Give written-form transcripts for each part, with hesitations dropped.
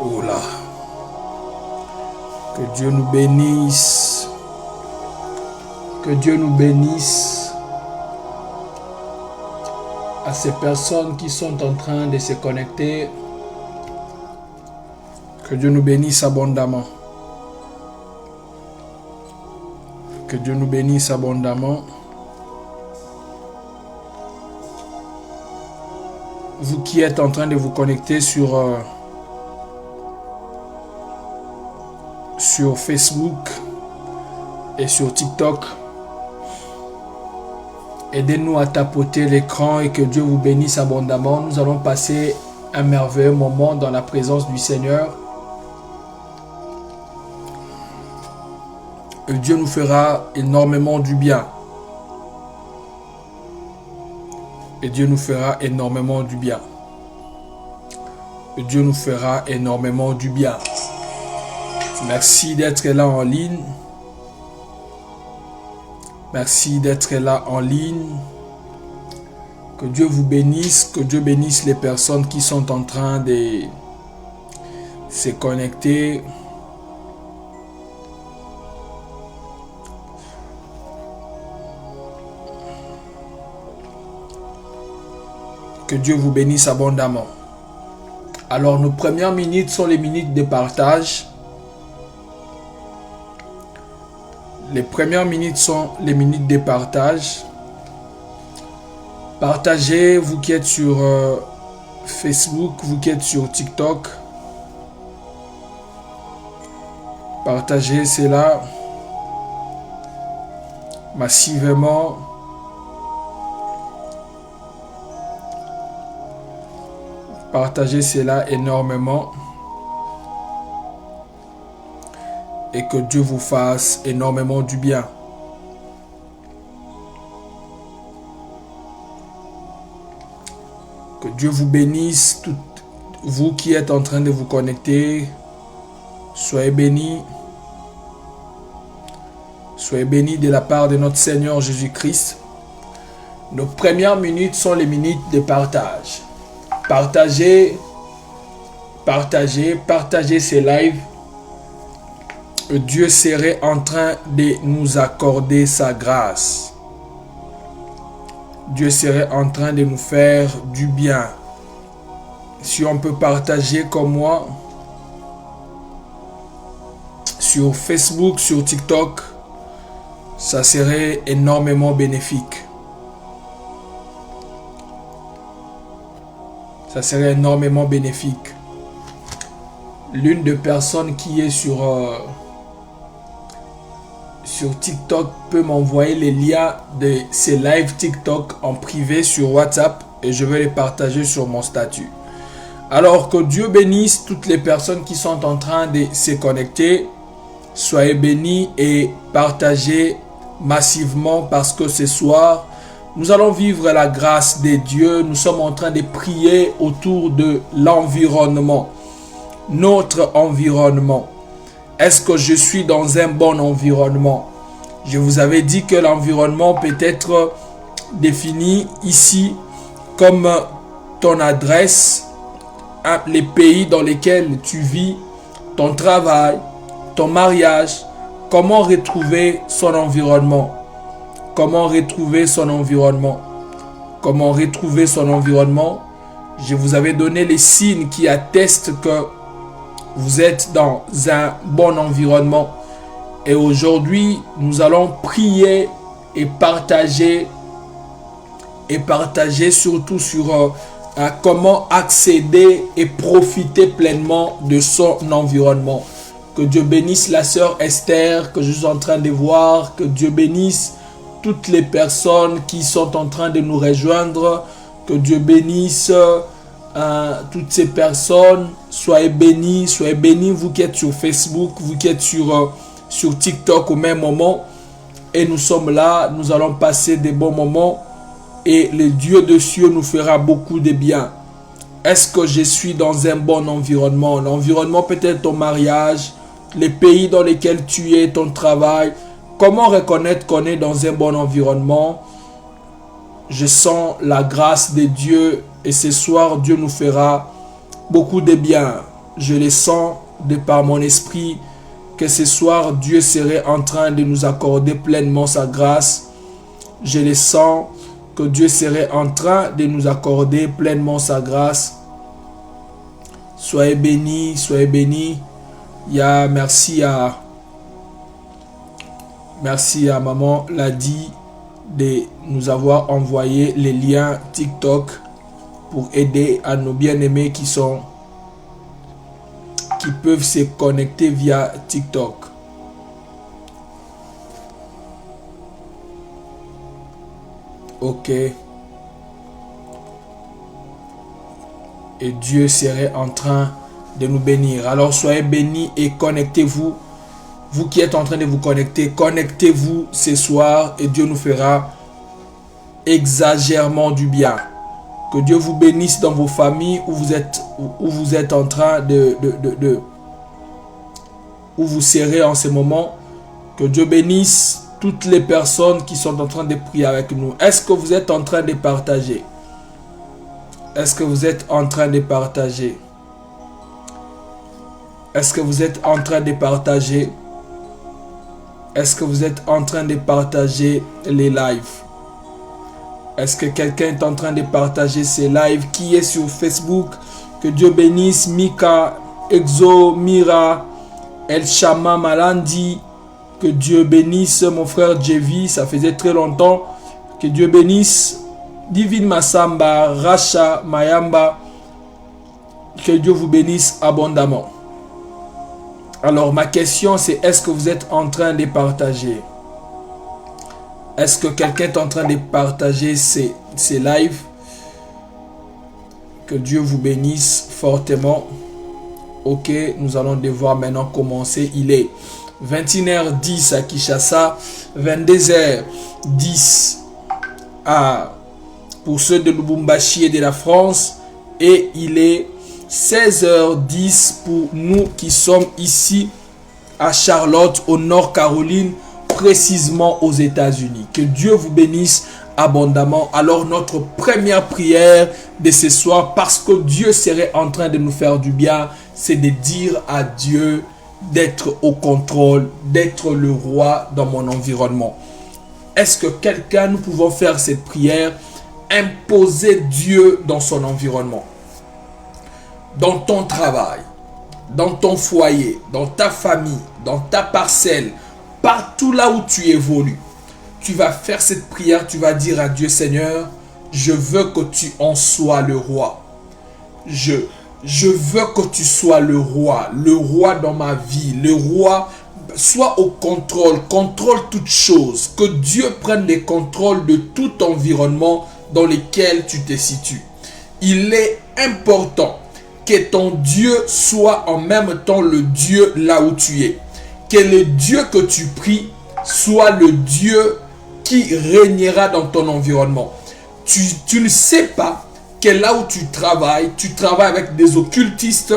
Oh là. Que Dieu nous bénisse. Que Dieu nous bénisse. À ces personnes qui sont en train de se connecter. Que Dieu nous bénisse abondamment. Que Dieu nous bénisse abondamment. Vous qui êtes en train de vous connecter sur Facebook et sur TikTok, aidez-nous à tapoter l'écran et que Dieu vous bénisse abondamment. Nous allons passer un merveilleux moment dans la présence du Seigneur. Et Dieu nous fera énormément du bien. Et Dieu nous fera énormément du bien. Et Dieu nous fera énormément du bien. Merci d'être là en ligne. Merci d'être là en ligne. Que Dieu vous bénisse. Que Dieu bénisse les personnes qui sont en train de se connecter. Que Dieu vous bénisse abondamment. Alors, nos premières minutes sont les minutes de partage. Les premières minutes sont les minutes de partage. Partagez, vous qui êtes sur Facebook, vous qui êtes sur TikTok. Partagez cela massivement. Partagez cela énormément. Et que Dieu vous fasse énormément du bien. Que Dieu vous bénisse, toutes vous qui êtes en train de vous connecter. Soyez bénis. Soyez bénis de la part de notre Seigneur Jésus-Christ. Nos premières minutes sont les minutes de partage. Partagez ces lives. Dieu serait en train de nous accorder sa grâce. Dieu serait en train de nous faire du bien. Si on peut partager comme moi sur Facebook, sur TikTok, ça serait énormément bénéfique. Ça serait énormément bénéfique. L'une des personnes qui est sur TikTok peut m'envoyer les liens de ces lives TikTok en privé sur WhatsApp et je vais les partager sur mon statut. Alors que Dieu bénisse toutes les personnes qui sont en train de se connecter. Soyez bénis et partagez massivement parce que ce soir, nous allons vivre la grâce de Dieu. Nous sommes en train de prier autour de l'environnement. Notre environnement. Est-ce que je suis dans un bon environnement? Je vous avais dit que l'environnement peut être défini ici comme ton adresse, les pays dans lesquels tu vis, ton travail, ton mariage. Comment retrouver son environnement? Comment retrouver son environnement? Comment retrouver son environnement? Je vous avais donné les signes qui attestent que vous êtes dans un bon environnement. Et aujourd'hui, nous allons prier et partager surtout sur comment accéder et profiter pleinement de son environnement. Que Dieu bénisse la sœur Esther que je suis en train de voir. Que Dieu bénisse toutes les personnes qui sont en train de nous rejoindre. Que Dieu bénisse toutes ces personnes. Soyez bénis vous qui êtes sur Facebook, vous qui êtes sur TikTok au même moment. Et nous sommes là, nous allons passer des bons moments. Et le Dieu de cieux nous fera beaucoup de bien. Est-ce que je suis dans un bon environnement? L'environnement peut-être ton mariage, les pays dans lesquels tu es, ton travail. Comment reconnaître qu'on est dans un bon environnement? Je sens la grâce de Dieu et ce soir, Dieu nous fera beaucoup de bien. je le sens de par mon esprit que ce soir, Dieu serait en train de nous accorder pleinement sa grâce. Je le sens que Dieu serait en train de nous accorder pleinement sa grâce. Soyez bénis, soyez bénis. Merci à Maman Ladi de nous avoir envoyé les liens TikTok pour aider à nos bien-aimés qui peuvent se connecter via TikTok. Ok. Et Dieu serait en train de nous bénir. Alors soyez bénis et connectez-vous. Vous qui êtes en train de vous connecter, connectez-vous ce soir et Dieu nous fera exagérément du bien. Que Dieu vous bénisse dans vos familles où vous êtes en train où vous serez en ce moment. Que Dieu bénisse toutes les personnes qui sont en train de prier avec nous. Est-ce que vous êtes en train de partager? Est-ce que vous êtes en train de partager? Est-ce que vous êtes en train de partager? Est-ce que vous êtes en train de partager les lives? Est-ce que quelqu'un est en train de partager ces lives? Qui est sur Facebook? Que Dieu bénisse Mika, Exo, Mira, El Shama Malandi. Que Dieu bénisse mon frère Jevi. Ça faisait très longtemps. Que Dieu bénisse Divine Massamba, Racha, Mayamba. Que Dieu vous bénisse abondamment. Alors ma question c'est, est-ce que vous êtes en train de partager? Est-ce que quelqu'un est en train de partager ces lives? Que Dieu vous bénisse fortement. Ok, nous allons devoir maintenant commencer. Il est 21h10 à Kinshasa, 22h10 pour ceux de Lubumbashi et de la France, et il est 16h10 pour nous qui sommes ici à Charlotte, au Nord Caroline, précisément aux États-Unis. Que Dieu vous bénisse abondamment. Alors notre première prière de ce soir, parce que Dieu serait en train de nous faire du bien, c'est de dire à Dieu d'être au contrôle, d'être le roi dans mon environnement. Est-ce que quelqu'un, nous pouvons faire cette prière, imposer Dieu dans son environnement? Dans ton travail, dans ton foyer, dans ta famille, dans ta parcelle, partout là où tu évolues, tu vas faire cette prière, tu vas dire à Dieu, Seigneur, je veux que tu en sois le roi. Je veux que tu sois le roi dans ma vie, le roi, sois au contrôle toutes choses, que Dieu prenne le contrôle de tout environnement dans lequel tu te situes. Il est important que ton Dieu soit en même temps le Dieu là où tu es. Que le Dieu que tu pries soit le Dieu qui régnera dans ton environnement. Tu ne sais pas que là où tu travailles avec des occultistes.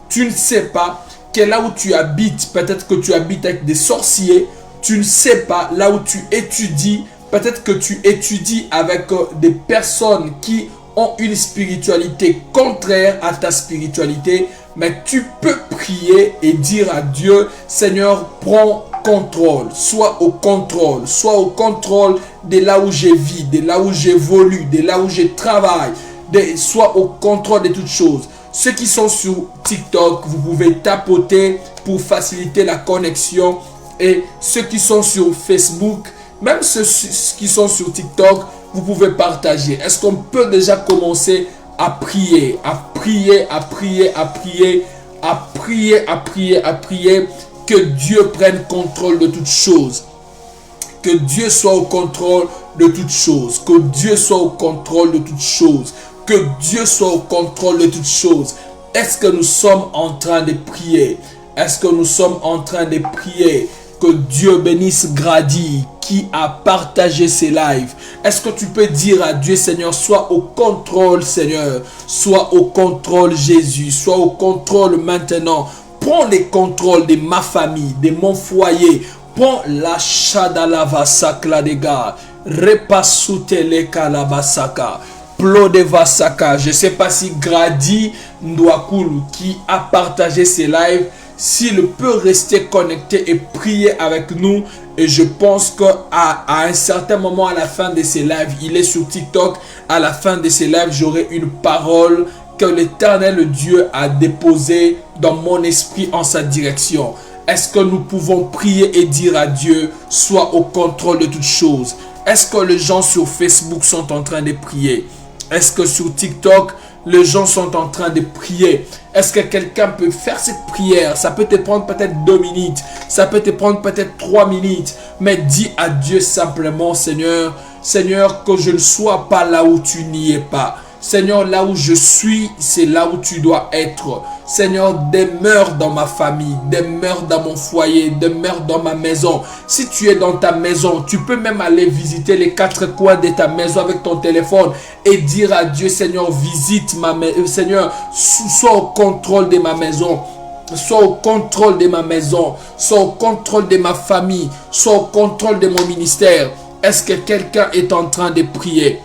Tu ne sais pas que là où tu habites, peut-être que tu habites avec des sorciers. Tu ne sais pas là où tu étudies, peut-être que tu étudies avec des personnes qui ont une spiritualité contraire à ta spiritualité, mais tu peux prier et dire à Dieu, Seigneur, prends contrôle, sois au contrôle de là où je vis, de là où j'évolue, de là où je travaille, sois au contrôle de toutes choses. Ceux qui sont sur TikTok, vous pouvez tapoter pour faciliter la connexion, et ceux qui sont sur Facebook, même ceux qui sont sur TikTok, vous pouvez partager. Est-ce qu'on peut déjà commencer à prier, que Dieu prenne contrôle de toutes choses, que Dieu soit au contrôle de toutes choses, que Dieu soit au contrôle de toutes choses, que Dieu soit au contrôle de toutes choses. Est-ce que nous sommes en train de prier? Est-ce que nous sommes en train de prier? Que Dieu bénisse Grady qui a partagé ses lives. Est-ce que tu peux dire à Dieu, Seigneur, sois au contrôle, Seigneur. Sois au contrôle, Jésus. Sois au contrôle maintenant. Prends le contrôle de ma famille, de mon foyer. Prends la chadalavasakla de gars. Repassute le kalabasaka. Plodeva Saka. Je ne sais pas si Grady Ndouakoulou qui a partagé ses lives, s'il peut rester connecté et prier avec nous. Et je pense qu'à un certain moment, à la fin de ses lives, il est sur TikTok. À la fin de ses lives, j'aurai une parole que l'Éternel Dieu a déposée dans mon esprit en sa direction. Est-ce que nous pouvons prier et dire à Dieu, sois au contrôle de toutes choses? Est-ce que les gens sur Facebook sont en train de prier? Est-ce que sur TikTok, les gens sont en train de prier? Est-ce que quelqu'un peut faire cette prière? Ça peut te prendre peut-être 2 minutes. Ça peut te prendre peut-être 3 minutes. Mais dis à Dieu simplement, Seigneur, Seigneur, que je ne sois pas là où tu n'y es pas. Seigneur, là où je suis, c'est là où tu dois être. Seigneur, demeure dans ma famille, demeure dans mon foyer, demeure dans ma maison. Si tu es dans ta maison, tu peux même aller visiter les 4 coins de ta maison avec ton téléphone et dire à Dieu, Seigneur, visite ma maison. Seigneur, sois au contrôle de ma maison. Sois au contrôle de ma maison. Sois au contrôle de ma famille. Sois au contrôle de mon ministère. Est-ce que quelqu'un est en train de prier?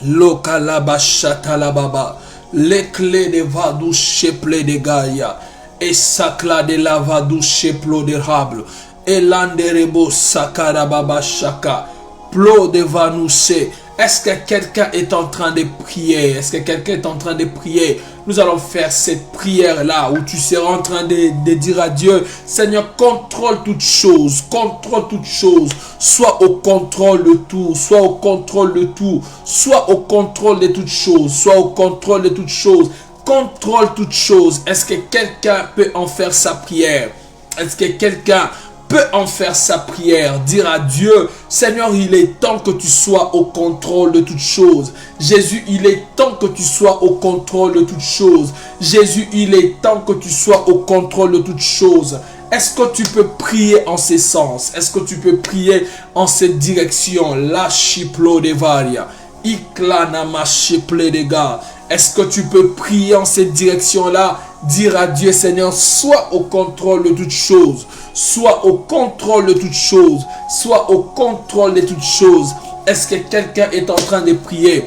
Lokalabashatalababa, les clés de vadou cheple de gaïa, et sacla de la vadou cheplo de rable, et landerebo sakarababa shaka, plo de vanousse. Est-ce que quelqu'un est en train de prier? Est-ce que quelqu'un est en train de prier? Nous allons faire cette prière-là où tu seras en train de dire à Dieu, Seigneur, contrôle toutes choses, contrôle toutes choses. Sois au contrôle de tout, sois au contrôle de tout, sois au contrôle de toutes choses, sois au contrôle de toutes choses. Contrôle toutes choses. Est-ce que quelqu'un peut en faire sa prière? Est-ce que quelqu'un peut en faire sa prière, dire à Dieu, Seigneur, il est temps que tu sois au contrôle de toutes choses. Jésus, il est temps que tu sois au contrôle de toutes choses. Jésus, il est temps que tu sois au contrôle de toutes choses. Est-ce que tu peux prier en ce sens? Est-ce que tu peux prier en cette direction? La chiplo de varia, iklanama chiple de gars. Est-ce que tu peux prier en cette direction-là? Dire à Dieu, Seigneur, sois au contrôle de toutes choses. Sois au contrôle de toutes choses. Sois au contrôle de toutes choses. Est-ce que quelqu'un est en train de prier?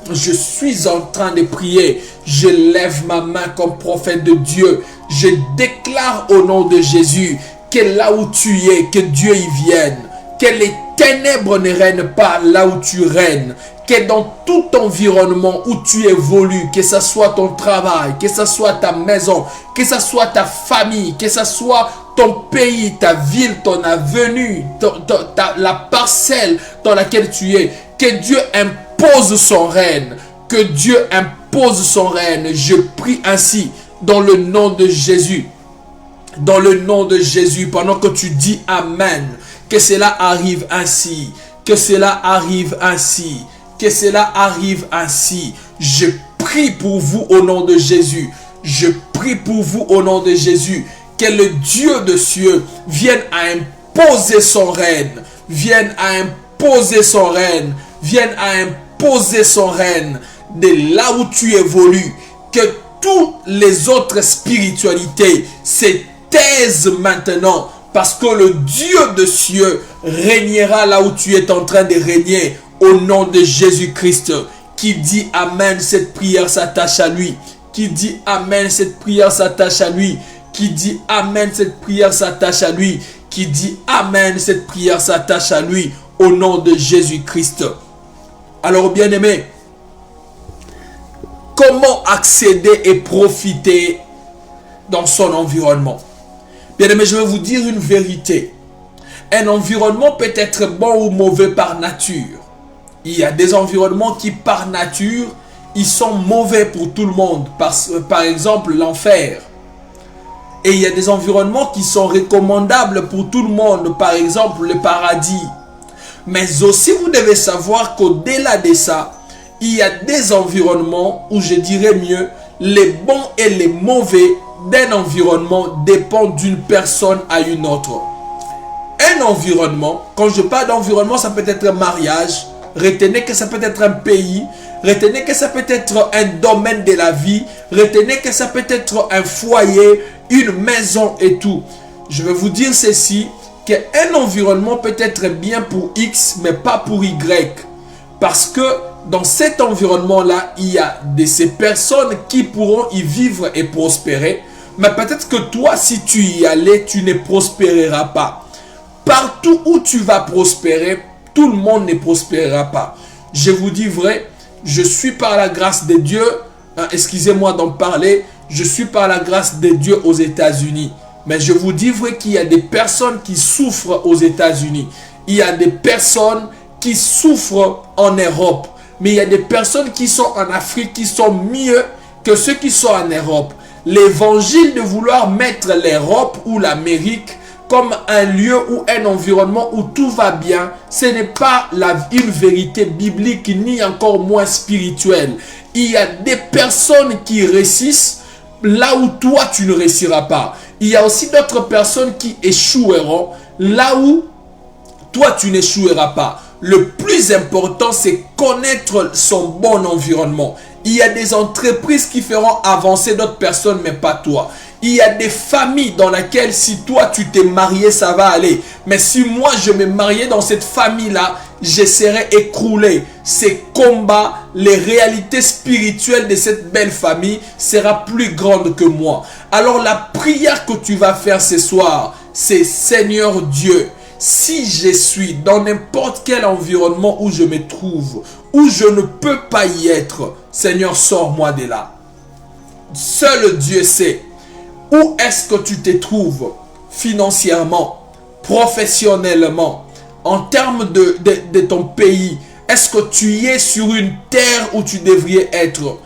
Je suis en train de prier. Je lève ma main comme prophète de Dieu. Je déclare au nom de Jésus que là où tu es, que Dieu y vienne. Que les ténèbres ne règnent pas là où tu règnes. Que dans tout environnement où tu évolues, que ce soit ton travail, que ce soit ta maison, que ce soit ta famille, que ce soit ton pays, ta ville, ton avenue, la parcelle dans laquelle tu es, que Dieu impose son règne, que Dieu impose son règne. Je prie ainsi dans le nom de Jésus. Dans le nom de Jésus, pendant que tu dis Amen, que cela arrive ainsi, que cela arrive ainsi. Que cela arrive ainsi. Je prie pour vous au nom de Jésus. Je prie pour vous au nom de Jésus. Que le Dieu de cieux vienne à imposer son règne. Vienne à imposer son règne. Vienne à imposer son règne. De là où tu évolues. Que toutes les autres spiritualités se taisent maintenant. Parce que le Dieu de cieux régnera là où tu es en train de régner. Au nom de Jésus-Christ, qui dit Amen, cette prière s'attache à lui. Qui dit Amen, cette prière s'attache à lui. Qui dit Amen, cette prière s'attache à lui. Qui dit Amen, cette prière s'attache à lui. Au nom de Jésus-Christ. Alors, bien-aimés, comment accéder et profiter dans son environnement? Bien-aimés, je vais vous dire une vérité. Un environnement peut être bon ou mauvais par nature. Il y a des environnements qui, par nature, ils sont mauvais pour tout le monde. Par exemple, l'enfer. Et il y a des environnements qui sont recommandables pour tout le monde. Par exemple, le paradis. Mais aussi, vous devez savoir qu'au-delà de ça, il y a des environnements où, je dirais mieux, les bons et les mauvais d'un environnement dépendent d'une personne à une autre. Un environnement, quand je parle d'environnement, ça peut être un mariage. Retenez que ça peut être un pays. Retenez que ça peut être un domaine de la vie. Retenez que ça peut être un foyer, une maison et tout. Je vais vous dire ceci, qu'un environnement peut être bien pour X, mais pas pour Y. Parce que dans cet environnement-là, il y a ces personnes qui pourront y vivre et prospérer. Mais peut-être que toi, si tu y allais, tu ne prospéreras pas. Partout où tu vas prospérer, tout le monde ne prospérera pas. Je vous dis vrai, je suis par la grâce de Dieu, excusez-moi d'en parler, je suis par la grâce de Dieu aux États-Unis. Mais je vous dis vrai qu'il y a des personnes qui souffrent aux États-Unis. Il y a des personnes qui souffrent en Europe. Mais il y a des personnes qui sont en Afrique qui sont mieux que ceux qui sont en Europe. L'évangile de vouloir mettre l'Europe ou l'Amérique comme un lieu ou un environnement où tout va bien, ce n'est pas une vérité biblique ni encore moins spirituelle. Il y a des personnes qui réussissent là où toi tu ne réussiras pas. Il y a aussi d'autres personnes qui échoueront là où toi tu n'échoueras pas. Le plus important, c'est connaître son bon environnement. Il y a des entreprises qui feront avancer d'autres personnes, mais pas toi. Il y a des familles dans lesquelles si toi tu t'es marié, ça va aller. Mais si moi je me mariais dans cette famille-là, je serais écroulé. Ces combats, les réalités spirituelles de cette belle famille sera plus grande que moi. Alors la prière que tu vas faire ce soir, c'est Seigneur Dieu, si je suis dans n'importe quel environnement où je me trouve, où je ne peux pas y être, Seigneur, sors-moi de là. Seul Dieu sait. Où est-ce que tu te trouves financièrement, professionnellement, en termes de ton pays? Est-ce que tu y es sur une terre où tu devrais être?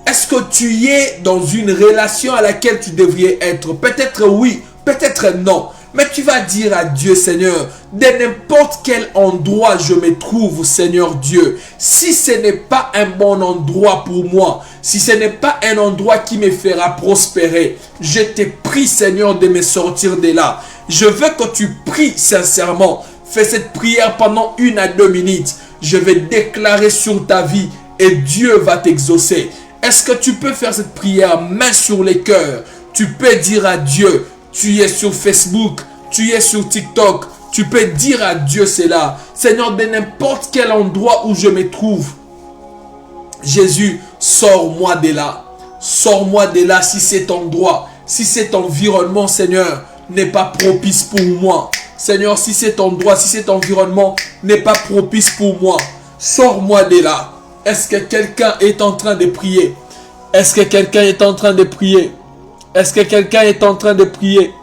Est-ce que tu y es dans une relation à laquelle tu devrais être? Peut-être oui, peut-être non. Mais tu vas dire à Dieu, Seigneur, de n'importe quel endroit je me trouve, Seigneur Dieu, si ce n'est pas un bon endroit pour moi, si ce n'est pas un endroit qui me fera prospérer, je te prie, Seigneur, de me sortir de là. Je veux que tu pries sincèrement. Fais cette prière pendant 1 à 2 minutes. Je vais déclarer sur ta vie et Dieu va t'exaucer. Est-ce que tu peux faire cette prière main sur les cœurs? Tu peux dire à Dieu, tu es sur Facebook, tu es sur TikTok, tu peux dire à Dieu cela. Seigneur, de n'importe quel endroit où je me trouve, Jésus, sors-moi de là. Sors-moi de là si cet endroit, si cet environnement, Seigneur, n'est pas propice pour moi. Seigneur, si cet endroit, si cet environnement n'est pas propice pour moi, sors-moi de là. Est-ce que quelqu'un est en train de prier? Est-ce que quelqu'un est en train de prier? Est-ce que quelqu'un est en train de prier?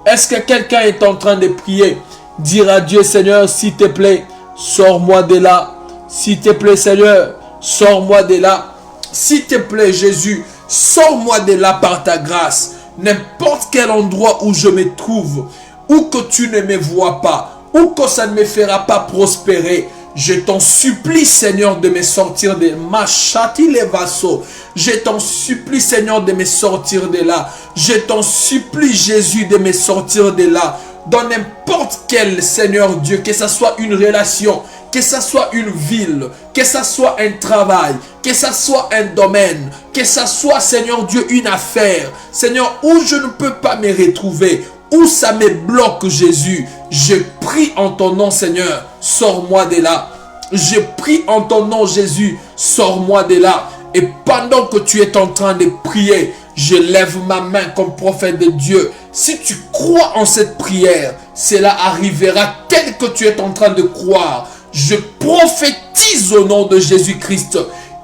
Est-ce que quelqu'un est en train de prier? Dire à Dieu, Seigneur, s'il te plaît, sors-moi de là. S'il te plaît, Seigneur, sors-moi de là. S'il te plaît, Jésus, sors-moi de là par ta grâce. N'importe quel endroit où je me trouve, où que tu ne me vois pas, où que ça ne me fera pas prospérer, je t'en supplie, Seigneur, de me sortir de ma chati les vassaux. Je t'en supplie, Seigneur, de me sortir de là. Je t'en supplie, Jésus, de me sortir de là. Dans n'importe quel, Seigneur Dieu, que ce soit une relation, que ce soit une ville, que ce soit un travail, que ce soit un domaine, que ce soit, Seigneur Dieu, une affaire. Seigneur, où je ne peux pas me retrouver, où ça me bloque, Jésus, je prie en ton nom, Seigneur, sors-moi de là. Je prie en ton nom, Jésus, sors-moi de là. Et pendant que tu es en train de prier, je lève ma main comme prophète de Dieu. Si tu crois en cette prière, cela arrivera tel que tu es en train de croire. Je prophétise au nom de Jésus-Christ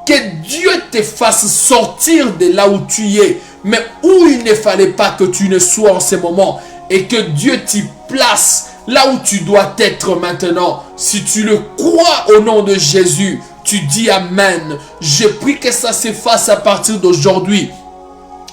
que Dieu te fasse sortir de là où tu es, mais où il ne fallait pas que tu ne sois en ce moment, et que Dieu t'y place là où tu dois être maintenant. Si tu le crois au nom de Jésus, tu dis Amen. Je prie que ça s'efface à partir d'aujourd'hui.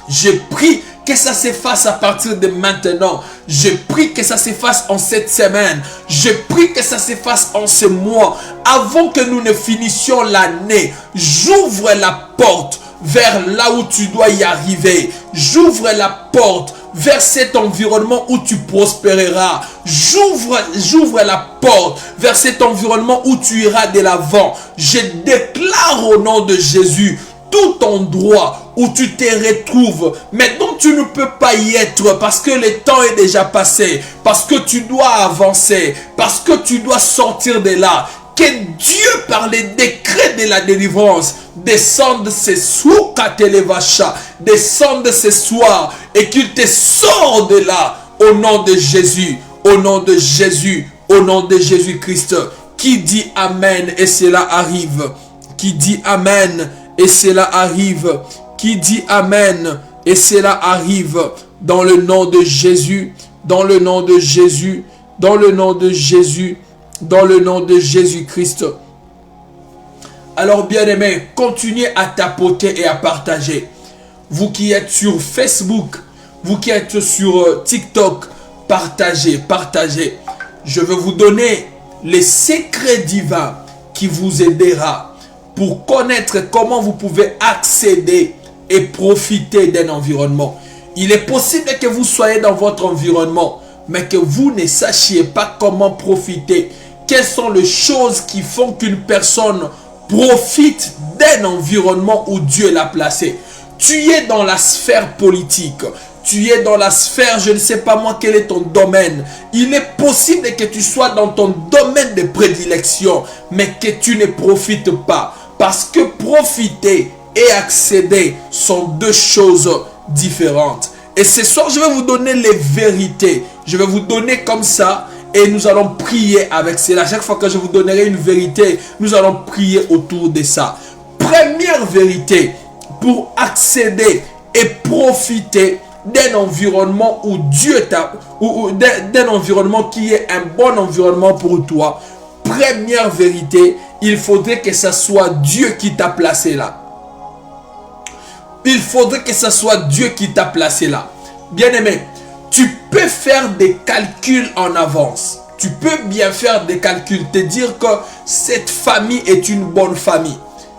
Je prie que ça s'efface à partir de maintenant. Je prie que ça s'efface en cette semaine. Je prie que ça s'efface en ce mois. Avant que nous ne finissions l'année, j'ouvre la porte vers là où tu dois y arriver. J'ouvre la porte vers cet environnement où tu prospéreras. J'ouvre la porte vers cet environnement où tu iras de l'avant. Je déclare au nom de Jésus, tout endroit où tu te retrouves, mais dont tu ne peux pas y être parce que le temps est déjà passé, parce que tu dois avancer, parce que tu dois sortir de là. Que Dieu, par les décrets de la délivrance, descende ce soir et qu'il te sorte de là au nom de Jésus, au nom de Jésus, au nom de Jésus-Christ. Qui dit Amen et cela arrive. Qui dit Amen et cela arrive. Qui dit Amen et cela arrive. Dans le nom de Jésus, dans le nom de Jésus, dans le nom de Jésus, dans le nom de Jésus-Christ. Alors bien-aimés, continuez à tapoter et à partager. Vous qui êtes sur Facebook, vous qui êtes sur TikTok, partagez, partagez. Je vais vous donner les secrets divins qui vous aidera pour connaître comment vous pouvez accéder et profiter d'un environnement. Il est possible que vous soyez dans votre environnement, mais que vous ne sachiez pas comment profiter. Quelles sont les choses qui font qu'une personne profite d'un environnement où Dieu l'a placé? Tu es dans la sphère politique. Tu es dans la sphère, je ne sais pas moi quel est ton domaine. Il est possible que tu sois dans ton domaine de prédilection, mais que tu ne profites pas. Parce que profiter et accéder sont deux choses différentes. Et ce soir, je vais vous donner les vérités. Je vais vous donner comme ça et nous allons prier avec cela. Chaque fois que je vous donnerai une vérité, nous allons prier autour de ça. Première vérité, pour accéder et profiter d'un environnement où Dieu t'a, ou d'un environnement qui est un bon environnement pour toi. Première vérité, il faudrait que ce soit Dieu qui t'a placé là. Il faudrait que ce soit Dieu qui t'a placé là. Bien-aimé, tu peux faire des calculs en avance. Tu peux bien faire des calculs, te dire que cette famille est une bonne famille.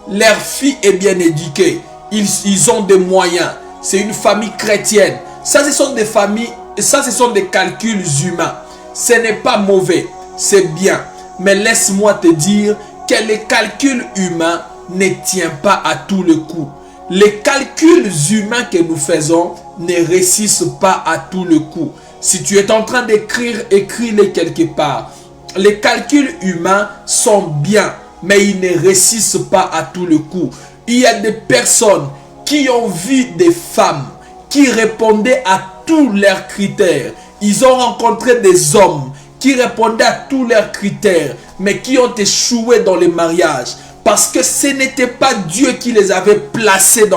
Leur fille est bien éduquée. Ils ont des moyens. C'est une famille chrétienne. Ça, ce sont des familles, ça, ce sont des calculs humains. Ce n'est pas mauvais, c'est bien. Mais laisse-moi te dire que les calculs humains ne tiennent pas à tous les coups. Les calculs humains que nous faisons ne réussissent pas à tous les coups. Si tu es en train d'écrire, écris-les quelque part. Les calculs humains sont bien, mais ils ne réussissent pas à tous les coups. Il y a des personnes qui ont vu des femmes qui répondaient à tous leurs critères. Ils ont rencontré des hommes qui répondaient à tous leurs critères, mais qui ont échoué dans les mariages. Parce que ce n'était pas Dieu qui les avait placés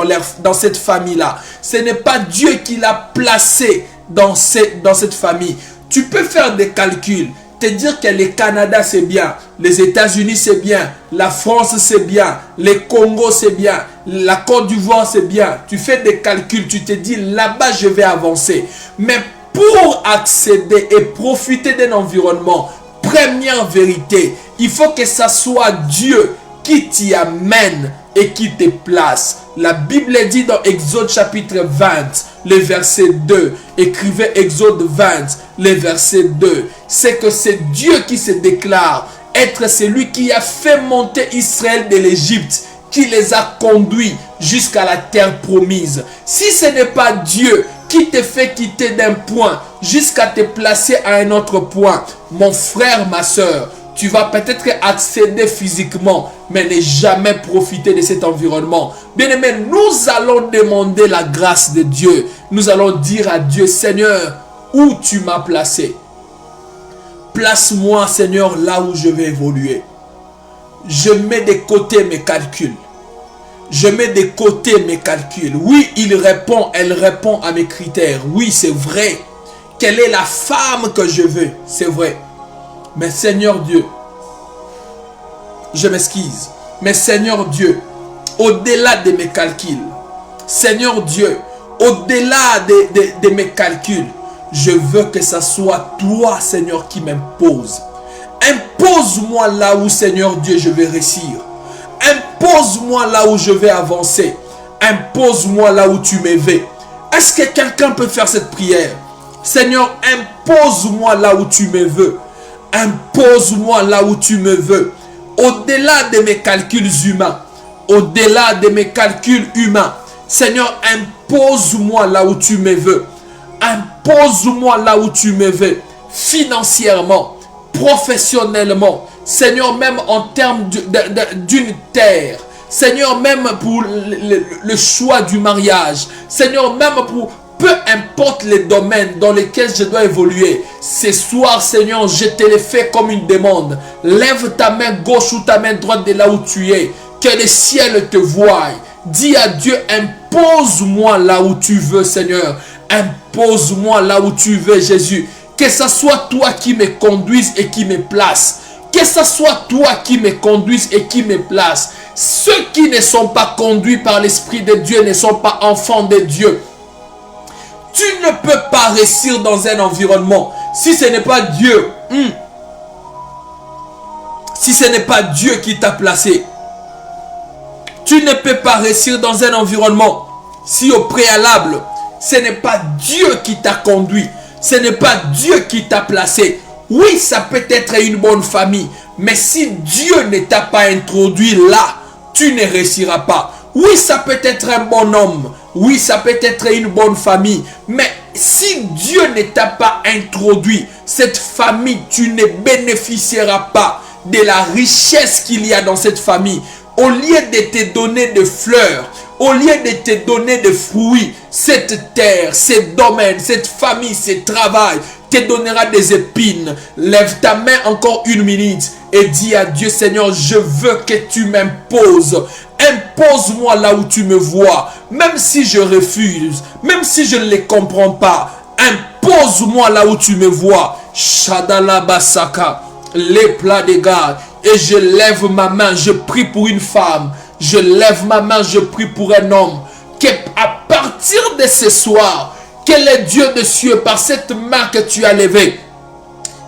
dans cette famille-là. Ce n'est pas Dieu qui l'a placé dans cette famille. Tu peux faire des calculs. Te dire que le Canada c'est bien, les États-Unis c'est bien, la France c'est bien, le Congo c'est bien, la Côte d'Ivoire c'est bien. Tu fais des calculs, tu te dis là-bas je vais avancer. Mais pour accéder et profiter d'un environnement, première vérité, il faut que ça soit Dieu qui t'y amène et qui te place. La Bible dit dans Exode chapitre 20, le verset 2. Écrivez Exode 20, le verset 2. C'est que c'est Dieu qui se déclare être celui qui a fait monter Israël de l'Égypte, qui les a conduits jusqu'à la terre promise. Si ce n'est pas Dieu qui te fait quitter d'un point jusqu'à te placer à un autre point, mon frère, ma soeur, tu vas peut-être accéder physiquement, mais ne jamais profiter de cet environnement. Bien-aimé, nous allons demander la grâce de Dieu. Nous allons dire à Dieu, Seigneur, où tu m'as placé? Place-moi, Seigneur, là où je vais évoluer. Je mets de côté mes calculs. Je mets de côté mes calculs. Oui, elle répond à mes critères. Oui, c'est vrai. Quelle est la femme que je veux? C'est vrai. Mais Seigneur Dieu, je m'excuse. Mais Seigneur Dieu, au-delà de mes calculs, Seigneur Dieu, au-delà de mes calculs, je veux que ce soit toi, Seigneur, qui m'impose. Impose-moi là où, Seigneur Dieu, je vais réussir. Impose-moi là où je vais avancer. Impose-moi là où tu me veux. Est-ce que quelqu'un peut faire cette prière? Seigneur, impose-moi là où tu me veux. Impose-moi là où tu me veux. Au-delà de mes calculs humains. Au-delà de mes calculs humains. Seigneur, impose-moi là où tu me veux. Impose-moi là où tu me veux. Financièrement, professionnellement. Seigneur, même en termes d'une terre. Seigneur, même pour le choix du mariage. Seigneur, même pour peu importe les domaines dans lesquels je dois évoluer. Ce soir, Seigneur, je te le fais comme une demande. Lève ta main gauche ou ta main droite de là où tu es. Que le ciel te voie. Dis à Dieu, impose-moi là où tu veux, Seigneur. Impose-moi là où tu veux, Jésus. Que ce soit toi qui me conduise et qui me place. Que ce soit toi qui me conduise et qui me place. Ceux qui ne sont pas conduits par l'Esprit de Dieu ne sont pas enfants de Dieu. Tu ne peux pas réussir dans un environnement si ce n'est pas Dieu. Si ce n'est pas Dieu qui t'a placé. Tu ne peux pas réussir dans un environnement si au préalable, ce n'est pas Dieu qui t'a conduit. Ce n'est pas Dieu qui t'a placé. Oui, ça peut être une bonne famille. Mais si Dieu ne t'a pas introduit là, tu ne réussiras pas. Oui, ça peut être un bon homme. Oui, ça peut être une bonne famille. Mais si Dieu ne t'a pas introduit cette famille, tu ne bénéficieras pas de la richesse qu'il y a dans cette famille. Au lieu de te donner des fleurs, au lieu de te donner des fruits, cette terre, ce domaine, cette famille, ce travail te donnera des épines. Lève ta main encore une minute et dis à Dieu, Seigneur, je veux que tu m'imposes. Impose-moi là où tu me vois. Même si je refuse, même si je ne les comprends pas, impose-moi là où tu me vois. Shadala Basaka, les plats de garde. Et je lève ma main, je prie pour une femme. Je lève ma main, je prie pour un homme. À partir de ce soir, que le Dieu de cieux, par cette main que tu as levée,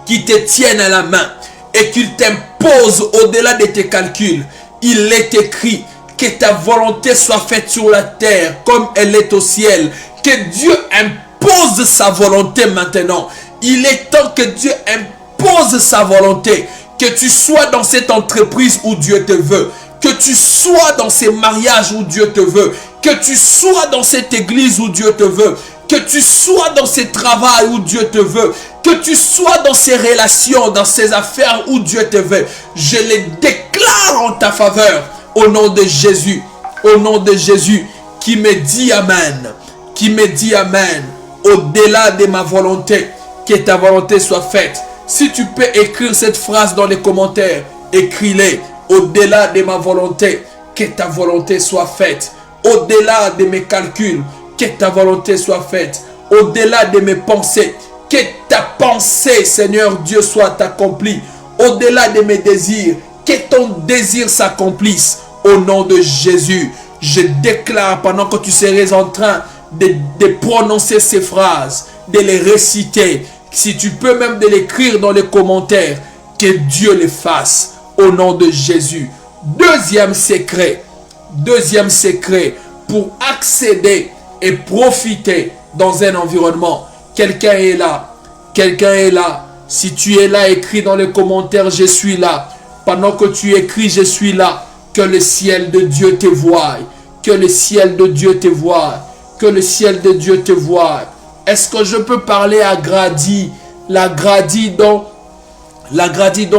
qui te tienne à la main et qu'il t'impose au-delà de tes calculs. Il est écrit que ta volonté soit faite sur la terre comme elle est au ciel. Que Dieu impose sa volonté maintenant. Il est temps que Dieu impose sa volonté. Que tu sois dans cette entreprise où Dieu te veut. Que tu sois dans ces mariages où Dieu te veut. Que tu sois dans cette église où Dieu te veut. Que tu sois dans ce travail où Dieu te veut. Que tu sois dans ces relations, dans ces affaires où Dieu te veut. Je les déclare en ta faveur. Au nom de Jésus. Au nom de Jésus. Qui me dit Amen. Qui me dit Amen. Au-delà de ma volonté. Que ta volonté soit faite. Si tu peux écrire cette phrase dans les commentaires. Écris-les. Au-delà de ma volonté. Que ta volonté soit faite. Au-delà de mes calculs. Que ta volonté soit faite. Au-delà de mes pensées. Que ta pensée, Seigneur Dieu, soit accomplie. Au-delà de mes désirs. Que ton désir s'accomplisse. Au nom de Jésus. Je déclare pendant que tu serais en train de prononcer ces phrases. De les réciter. Si tu peux même de l'écrire dans les commentaires. Que Dieu les fasse. Au nom de Jésus. Deuxième secret. Deuxième secret. Pour accéder et profiter dans un environnement. Quelqu'un est là. Quelqu'un est là. Si tu es là, écris dans les commentaires, je suis là. Pendant que tu écris, je suis là. Que le ciel de Dieu te voie. Que le ciel de Dieu te voie. Que le ciel de Dieu te voie. Est-ce que je peux parler à Grady? La Grady dont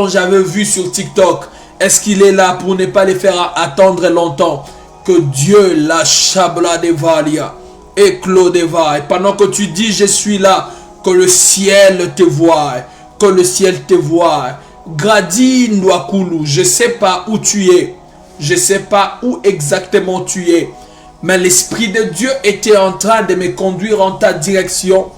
j'avais vu sur TikTok. Est-ce qu'il est là pour ne pas les faire attendre longtemps? Que Dieu la chabla de valia. Éclos de va. Et pendant que tu dis je suis là, que le ciel te voie. Que le ciel te voie. Grady Nwakulu, je ne sais pas où tu es. Je ne sais pas où exactement tu es. Mais l'Esprit de Dieu était en train de me conduire en ta direction.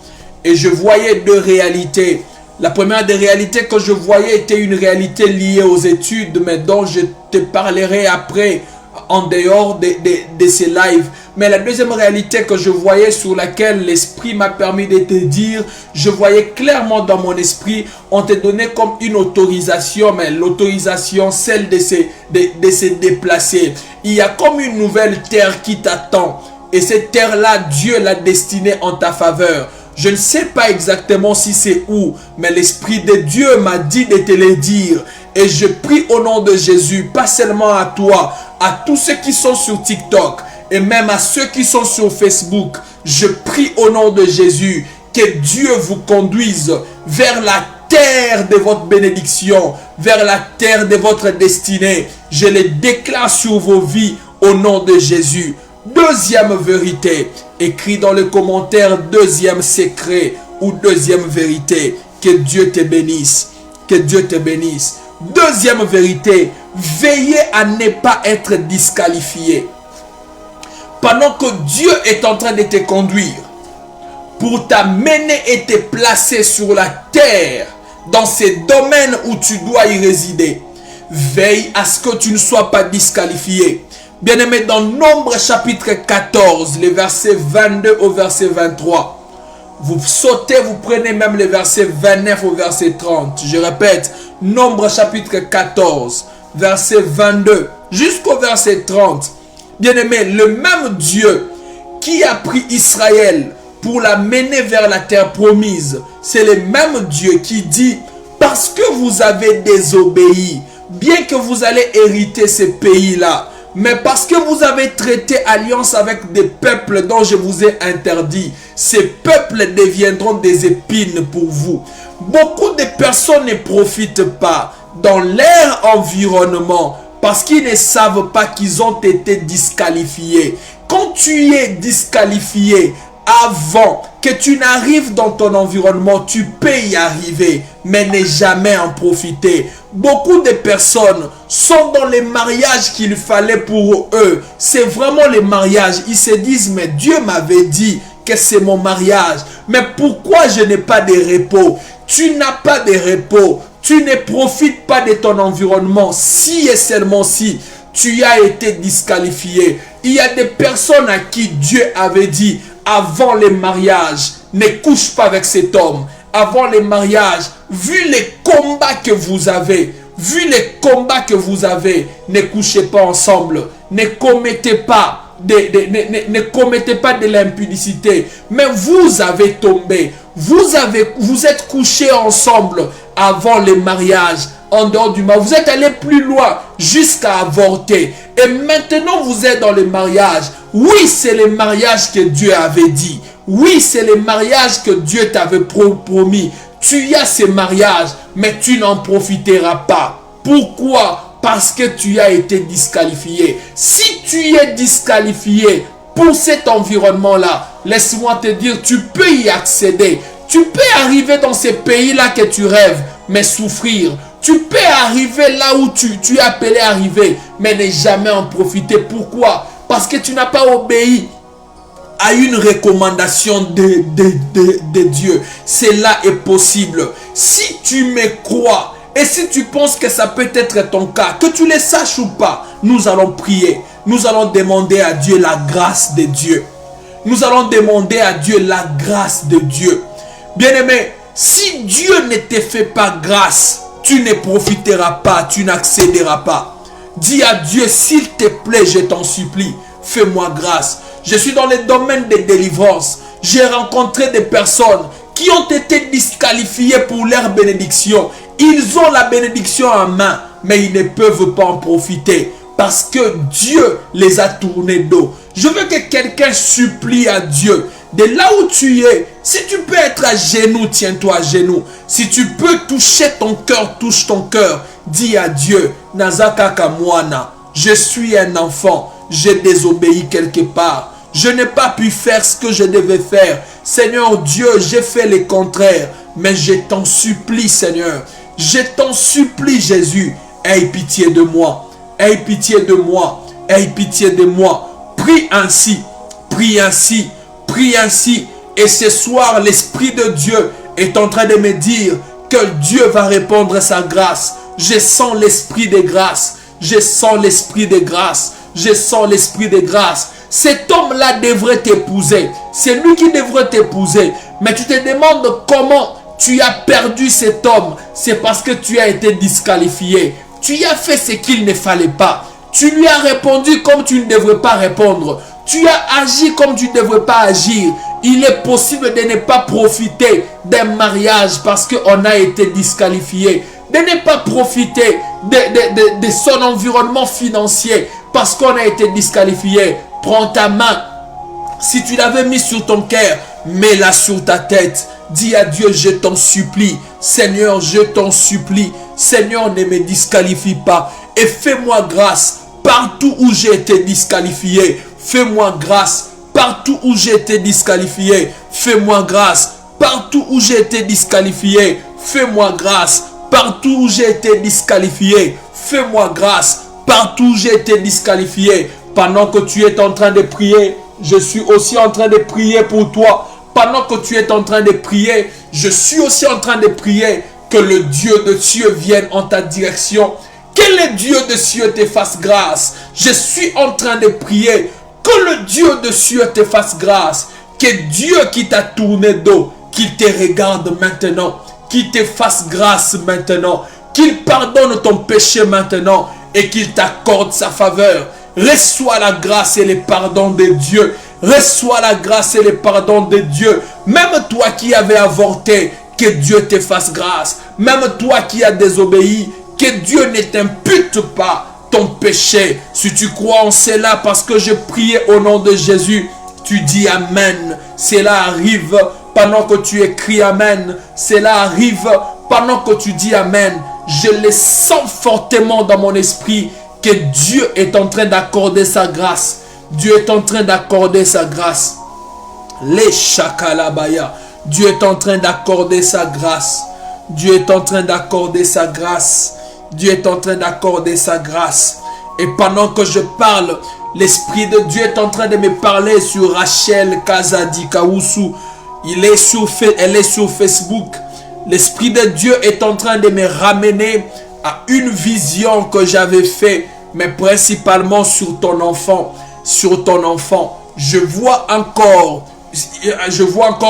Et je voyais deux réalités. La première des réalités que je voyais était une réalité liée aux études, mais dont je te parlerai après en dehors de ces lives. Mais la deuxième réalité que je voyais, sur laquelle l'Esprit m'a permis de te dire, je voyais clairement dans mon esprit, on te donnait comme une autorisation, mais l'autorisation, celle de se déplacer. Il y a comme une nouvelle terre qui t'attend. Et cette terre-là, Dieu l'a destinée en ta faveur. Je ne sais pas exactement si c'est où, mais l'Esprit de Dieu m'a dit de te le dire. Et je prie au nom de Jésus, pas seulement à toi, à tous ceux qui sont sur TikTok et même à ceux qui sont sur Facebook. Je prie au nom de Jésus que Dieu vous conduise vers la terre de votre bénédiction, vers la terre de votre destinée. Je les déclare sur vos vies au nom de Jésus. Deuxième vérité, écris dans les commentaires deuxième secret ou deuxième vérité. Que Dieu te bénisse. Que Dieu te bénisse. Deuxième vérité, veillez à ne pas être disqualifié. Pendant que Dieu est en train de te conduire, pour t'amener et te placer sur la terre, dans ces domaines où tu dois y résider, veille à ce que tu ne sois pas disqualifié. Bien-aimé, dans Nombre chapitre 14, les versets 22 au verset 23, vous sautez, vous prenez même les versets 29 au verset 30. Je répète, Nombre chapitre 14, verset 22 jusqu'au verset 30. Bien-aimé, le même Dieu qui a pris Israël pour la mener vers la terre promise, c'est le même Dieu qui dit, parce que vous avez désobéi, bien que vous allez hériter ces pays-là, mais parce que vous avez traité alliance avec des peuples dont je vous ai interdit, ces peuples deviendront des épines pour vous. Beaucoup de personnes ne profitent pas dans leur environnement parce qu'ils ne savent pas qu'ils ont été disqualifiés. Quand tu es disqualifié, avant que tu n'arrives dans ton environnement, tu peux y arriver, mais ne jamais en profiter. Beaucoup de personnes sont dans les mariages qu'il fallait pour eux. C'est vraiment les mariages. Ils se disent, mais Dieu m'avait dit que c'est mon mariage. Mais pourquoi je n'ai pas de repos? Tu n'as pas de repos. Tu ne profites pas de ton environnement si et seulement si tu as été disqualifié. Il y a des personnes à qui Dieu avait dit, avant les mariages, ne couche pas avec cet homme. Avant les mariages, vu les combats que vous avez, ne couchez pas ensemble. Ne commettez pas ne commettez pas de l'impudicité. Mais vous avez tombé. Vous êtes couchés ensemble avant les mariages. En dehors du mariage, vous êtes allé plus loin jusqu'à avorter. Et maintenant, vous êtes dans le mariage. Oui, c'est le mariage que Dieu avait dit. Oui, c'est le mariage que Dieu t'avait promis. Tu as ce mariage, mais tu n'en profiteras pas. Pourquoi? Parce que tu as été disqualifié. Si tu es disqualifié pour cet environnement-là, laisse-moi te dire, tu peux y accéder. Tu peux arriver dans ces pays-là que tu rêves, mais souffrir. Tu peux arriver là où tu es appelé à arriver, mais ne jamais en profiter. Pourquoi? Parce que tu n'as pas obéi à une recommandation de Dieu. Cela est possible. Si tu me crois et si tu penses que ça peut être ton cas, que tu le saches ou pas, nous allons prier. Nous allons demander à Dieu la grâce de Dieu. Nous allons demander à Dieu la grâce de Dieu. Bien-aimé, si Dieu ne te fait pas grâce, tu ne profiteras pas, tu n'accéderas pas. Dis à Dieu, s'il te plaît, je t'en supplie, fais-moi grâce. Je suis dans le domaine de délivrance. J'ai rencontré des personnes qui ont été disqualifiées pour leur bénédiction. Ils ont la bénédiction en main, mais ils ne peuvent pas en profiter parce que Dieu les a tournés dos. Je veux que quelqu'un supplie à Dieu. De là où tu es, si tu peux être à genoux, tiens-toi à genoux. Si tu peux toucher ton cœur, touche ton cœur. Dis à Dieu, Nazaka Kamwana, je suis un enfant, j'ai désobéi quelque part. Je n'ai pas pu faire ce que je devais faire. Seigneur Dieu, j'ai fait le contraire. Mais je t'en supplie, Seigneur. Je t'en supplie, Jésus. Aie pitié de moi. Aie pitié de moi. Aie pitié de moi. Prie ainsi. Prie ainsi. Prie ainsi. Et ce soir, l'Esprit de Dieu est en train de me dire que Dieu va répondre sa grâce. Je sens l'Esprit de grâce. Je sens l'Esprit de grâce. Je sens l'Esprit de grâce. Cet homme-là devrait t'épouser. C'est lui qui devrait t'épouser. Mais tu te demandes comment tu as perdu cet homme. C'est parce que tu as été disqualifié. Tu as fait ce qu'il ne fallait pas. Tu lui as répondu comme tu ne devrais pas répondre. Tu as agi comme tu ne devrais pas agir. Il est possible de ne pas profiter d'un mariage parce qu'on a été disqualifié. De ne pas profiter de son environnement financier parce qu'on a été disqualifié. Prends ta main. Si tu l'avais mis sur ton cœur, mets-la sur ta tête. Dis à Dieu, je t'en supplie. Seigneur, je t'en supplie. Seigneur, ne me disqualifie pas. Et fais-moi grâce partout où j'ai été disqualifié. Fais-moi grâce partout où j'ai été disqualifié. Fais-moi grâce partout où j'ai été disqualifié. Fais-moi grâce partout où j'ai été disqualifié. Fais-moi grâce partout où j'ai été disqualifié. Pendant que tu es en train de prier, je suis aussi en train de prier pour toi. Pendant que tu es en train de prier, je suis aussi en train de prier que le Dieu de cieux vienne en ta direction. Que le Dieu de cieux te fasse grâce. Je suis en train de prier que le Dieu de cieux te fasse grâce. Que Dieu qui t'a tourné dos, qu'il te regarde maintenant, qu'il te fasse grâce maintenant, qu'il pardonne ton péché maintenant et qu'il t'accorde sa faveur. Reçois la grâce et le pardon de Dieu. Reçois la grâce et le pardon de Dieu. Même toi qui avais avorté, que Dieu te fasse grâce. Même toi qui as désobéi, que Dieu ne t'impute pas ton péché. Si tu crois en cela, parce que je priais au nom de Jésus, tu dis Amen. Cela arrive pendant que tu écris Amen. Cela arrive pendant que tu dis Amen. Je le sens fortement dans mon esprit que Dieu est en train d'accorder sa grâce. Dieu est en train d'accorder sa grâce. Les chakalabaya. Dieu est en train d'accorder sa grâce. Dieu est en train d'accorder sa grâce. Dieu est en train d'accorder sa grâce. Et pendant que je parle, l'Esprit de Dieu est en train de me parler sur Rachel Kazadi Kawusu. Elle est sur Facebook. L'Esprit de Dieu est en train de me ramener à une vision que j'avais faite, mais principalement sur ton enfant. Sur ton enfant. Je vois encore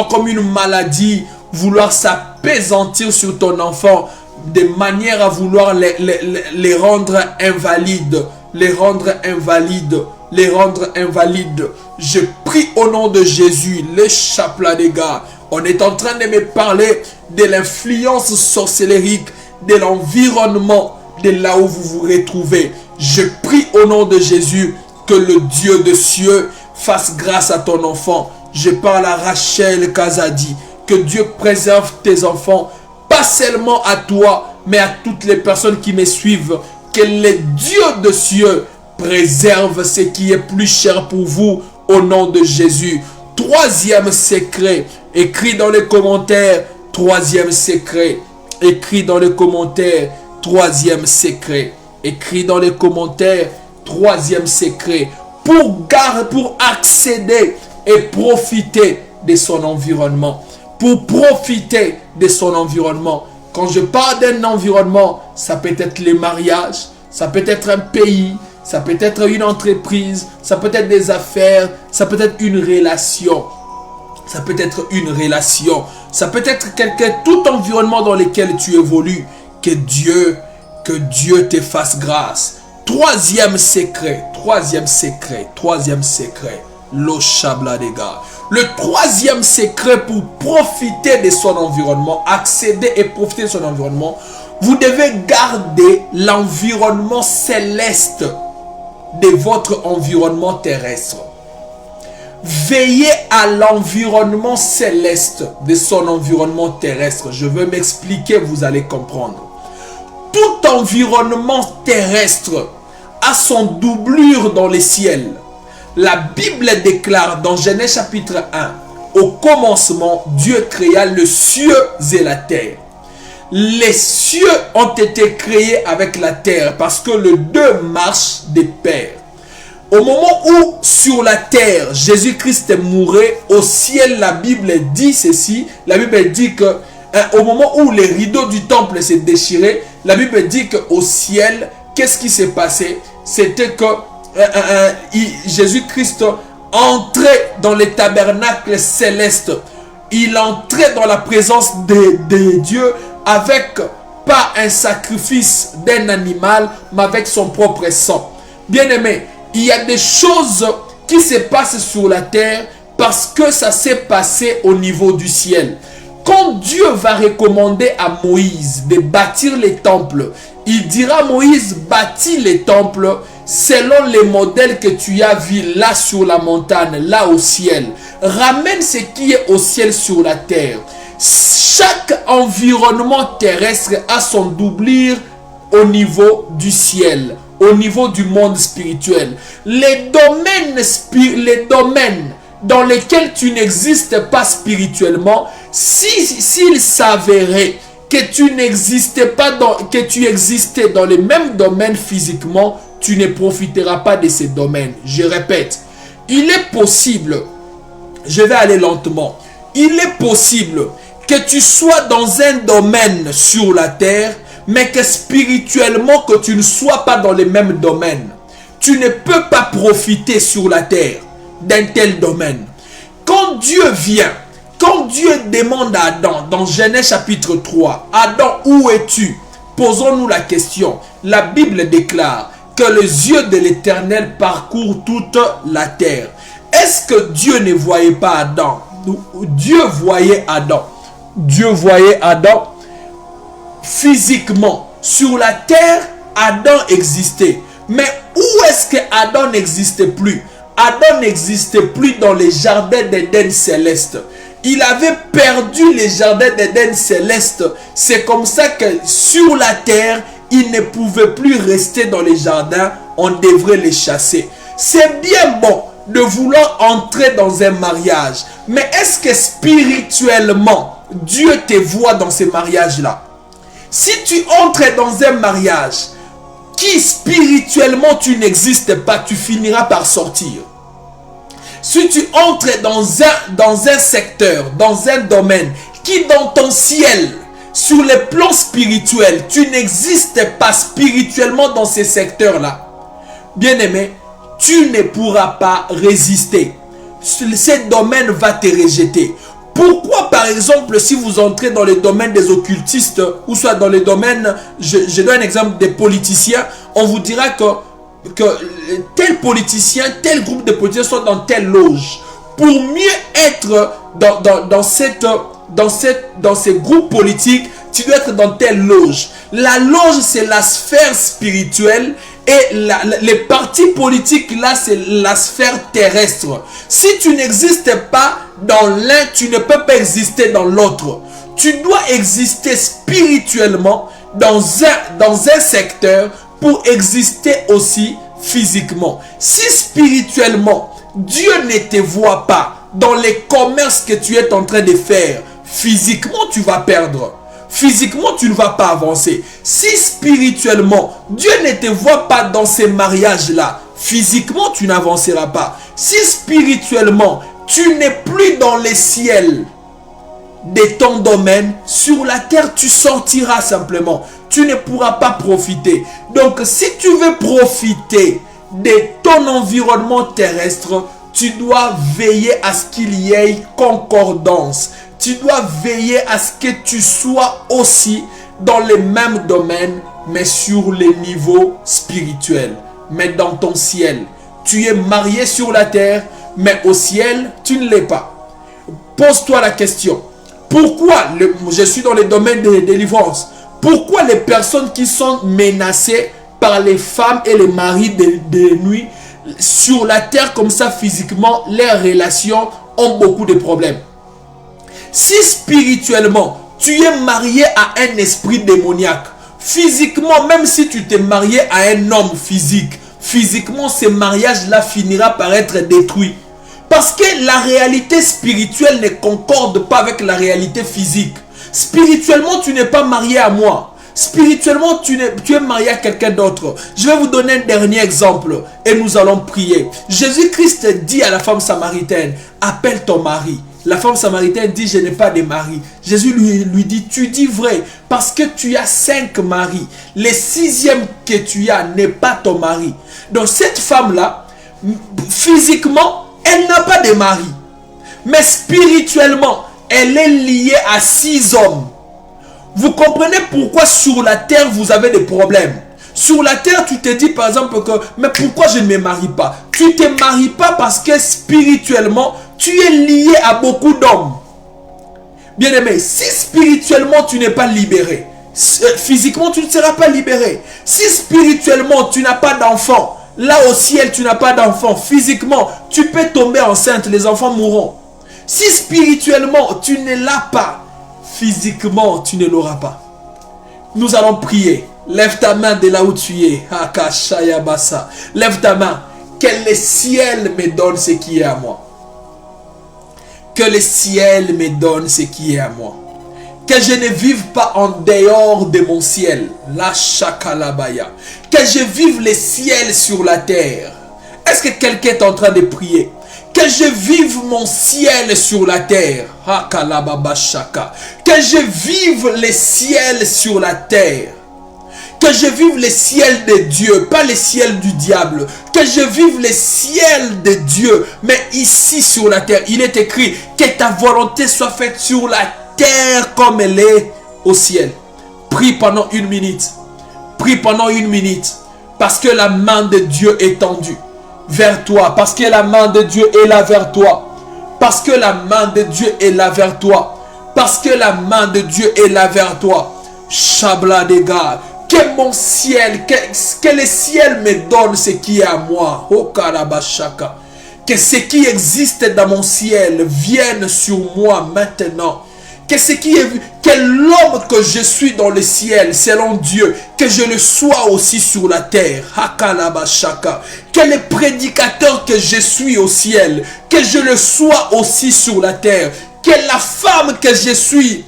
comme une maladie vouloir s'apaisantir sur ton enfant, de manière à vouloir les rendre invalides. Les rendre invalides. Les rendre invalides. Je prie au nom de Jésus. Les chaplas des gars. On est en train de me parler de l'influence sorcellérique, de l'environnement, de là où vous vous retrouvez. Je prie au nom de Jésus que le Dieu de cieux fasse grâce à ton enfant. Je parle à Rachel Kazadi. Que Dieu préserve tes enfants, pas seulement à toi, mais à toutes les personnes qui me suivent. Que le Dieu de cieux préserve ce qui est plus cher pour vous au nom de Jésus. Troisième secret, écrit dans les commentaires. Troisième secret, écrit dans les commentaires. Troisième secret, écrit dans les commentaires. Troisième secret, pour accéder et profiter de son environnement. Pour profiter de son environnement. Quand je parle d'un environnement, ça peut être les mariages, ça peut être un pays, ça peut être une entreprise, ça peut être des affaires, ça peut être une relation. Ça peut être une relation, ça peut être tout environnement dans lequel tu évolues. Que Dieu te fasse grâce. Troisième secret, le chabla des gars. Le troisième secret pour profiter de son environnement, accéder et profiter de son environnement, vous devez garder l'environnement céleste de votre environnement terrestre. Veillez à l'environnement céleste de son environnement terrestre. Je veux m'expliquer, vous allez comprendre. Tout environnement terrestre a son doublure dans les ciels. La Bible déclare dans Genèse chapitre 1, au commencement, Dieu créa les cieux et la terre. Les cieux ont été créés avec la terre parce que les deux marchent de pair. Au moment où sur la terre, Jésus-Christ mourait, au ciel, la Bible dit ceci. La Bible dit que au moment où les rideaux du temple s'est déchirés, la Bible dit qu'au ciel, qu'est-ce qui s'est passé? C'était que Jésus-Christ entrait dans les tabernacles célestes. Il entrait dans la présence de Dieu avec pas un sacrifice d'un animal, mais avec son propre sang. Bien-aimé, il y a des choses qui se passent sur la terre parce que ça s'est passé au niveau du ciel. Quand Dieu va recommander à Moïse de bâtir les temples, il dira à Moïse, bâtis les temples selon les modèles que tu as vus là sur la montagne, là au ciel. Ramène ce qui est au ciel sur la terre. Chaque environnement terrestre a son doublure au niveau du ciel, au niveau du monde spirituel. Les domaines dans lesquels tu n'existes pas spirituellement, s'il s'avérait que tu n'existais pas que tu existais dans les mêmes domaines physiquement, tu ne profiteras pas de ces domaines. Je répète, il est possible, je vais aller lentement, il est possible que tu sois dans un domaine sur la terre, mais que spirituellement que tu ne sois pas dans les mêmes domaines. Tu ne peux pas profiter sur la terre d'un tel domaine. Quand Dieu vient, quand Dieu demande à Adam, dans Genèse chapitre 3, Adam, où es-tu? Posons-nous la question. La Bible déclare que les yeux de l'Éternel parcourent toute la terre. Est-ce que Dieu ne voyait pas Adam? Dieu voyait Adam. Dieu voyait Adam physiquement. Sur la terre, Adam existait. Mais où est-ce que Adam n'existait plus? Adam n'existait plus dans les jardins d'Éden céleste. Il avait perdu les jardins d'Éden céleste. C'est comme ça que sur la terre, il ne pouvait plus rester dans les jardins. On devrait les chasser. C'est bien bon de vouloir entrer dans un mariage. Mais est-ce que spirituellement, Dieu te voit dans ces mariages-là? Si tu entres dans un mariage qui spirituellement tu n'existes pas, tu finiras par sortir. Si tu entres dans un secteur, dans un domaine qui dans ton ciel, sur le plan spirituel, tu n'existes pas spirituellement dans ces secteurs-là, bien aimé, tu ne pourras pas résister. Ce domaine va te rejeter. Pourquoi, par exemple, si vous entrez dans le domaine des occultistes, ou soit dans le domaine, je donne un exemple des politiciens, on vous dira que tel politicien, tel groupe de politiciens sont dans telle loge. Pour mieux être dans ces groupes politiques, tu dois être dans telle loge. La loge, c'est la sphère spirituelle. Et les partis politiques, là, c'est la sphère terrestre. Si tu n'existes pas dans l'un, tu ne peux pas exister dans l'autre. Tu dois exister spirituellement dans un secteur pour exister aussi physiquement. Si spirituellement, Dieu ne te voit pas dans les commerces que tu es en train de faire, physiquement, tu vas perdre. Physiquement, tu ne vas pas avancer. Si spirituellement, Dieu ne te voit pas dans ces mariages-là, physiquement, tu n'avanceras pas. Si spirituellement, tu n'es plus dans les ciels de ton domaine, sur la terre, tu sortiras simplement. Tu ne pourras pas profiter. Donc, si tu veux profiter de ton environnement terrestre, tu dois veiller à ce qu'il y ait concordance. Tu dois veiller à ce que tu sois aussi dans les mêmes domaines, mais sur les niveaux spirituels. Mais dans ton ciel, tu es marié sur la terre, mais au ciel, tu ne l'es pas. Pose-toi la question. Pourquoi, je suis dans le domaine de délivrance, pourquoi les personnes qui sont menacées par les femmes et les maris de nuit, sur la terre comme ça physiquement, leurs relations ont beaucoup de problèmes? Si spirituellement, tu es marié à un esprit démoniaque, physiquement, même si tu t'es marié à un homme physique, physiquement, ce mariage-là finira par être détruit. Parce que la réalité spirituelle ne concorde pas avec la réalité physique. Spirituellement, tu n'es pas marié à moi. Spirituellement, tu es marié à quelqu'un d'autre. Je vais vous donner un dernier exemple et nous allons prier. Jésus-Christ dit à la femme samaritaine, appelle ton mari. La femme samaritaine dit, je n'ai pas de mari. Jésus lui dit, tu dis vrai, parce que tu as 5 maris. Le 6e que tu as n'est pas ton mari. Donc cette femme-là, physiquement, elle n'a pas de mari. Mais spirituellement, elle est liée à 6 hommes. Vous comprenez pourquoi sur la terre, vous avez des problèmes. Sur la terre, tu te dis par exemple que, mais pourquoi je ne me marie pas? Tu ne te maries pas parce que spirituellement, tu es lié à beaucoup d'hommes. Bien aimé, si spirituellement tu n'es pas libéré, physiquement tu ne seras pas libéré. Si spirituellement tu n'as pas d'enfant, là au ciel tu n'as pas d'enfant, physiquement tu peux tomber enceinte, les enfants mourront. Si spirituellement tu ne l'as pas, physiquement, tu ne l'auras pas. Nous allons prier. Lève ta main de là où tu es. Lève ta main. Que le ciel me donne ce qui est à moi. Que le ciel me donne ce qui est à moi. Que je ne vive pas en dehors de mon ciel. La shakalabaya. Que je vive le ciel sur la terre. Est-ce que quelqu'un est en train de prier? Que je vive mon ciel sur la terre. Que je vive le ciel sur la terre. Que je vive le ciel de Dieu, pas le ciel du diable. Que je vive le ciel de Dieu, mais ici sur la terre. Il est écrit que ta volonté soit faite sur la terre comme elle est au ciel. Prie pendant 1 minute. Prie pendant 1 minute. Parce que la main de Dieu est tendue vers toi. Parce que la main de Dieu est là vers toi. Parce que la main de Dieu est là vers toi. Parce que la main de Dieu est là vers toi. Chabla des gars. Que mon ciel, que le ciel me donne ce qui est à moi. Oh Karabashaka. Que ce qui existe dans mon ciel vienne sur moi maintenant. Que ce qui est, que l'homme que je suis dans le ciel, selon Dieu, que je le sois aussi sur la terre. Hakalabashaka. Que le prédicateur que je suis au ciel, que je le sois aussi sur la terre. Que la femme que je suis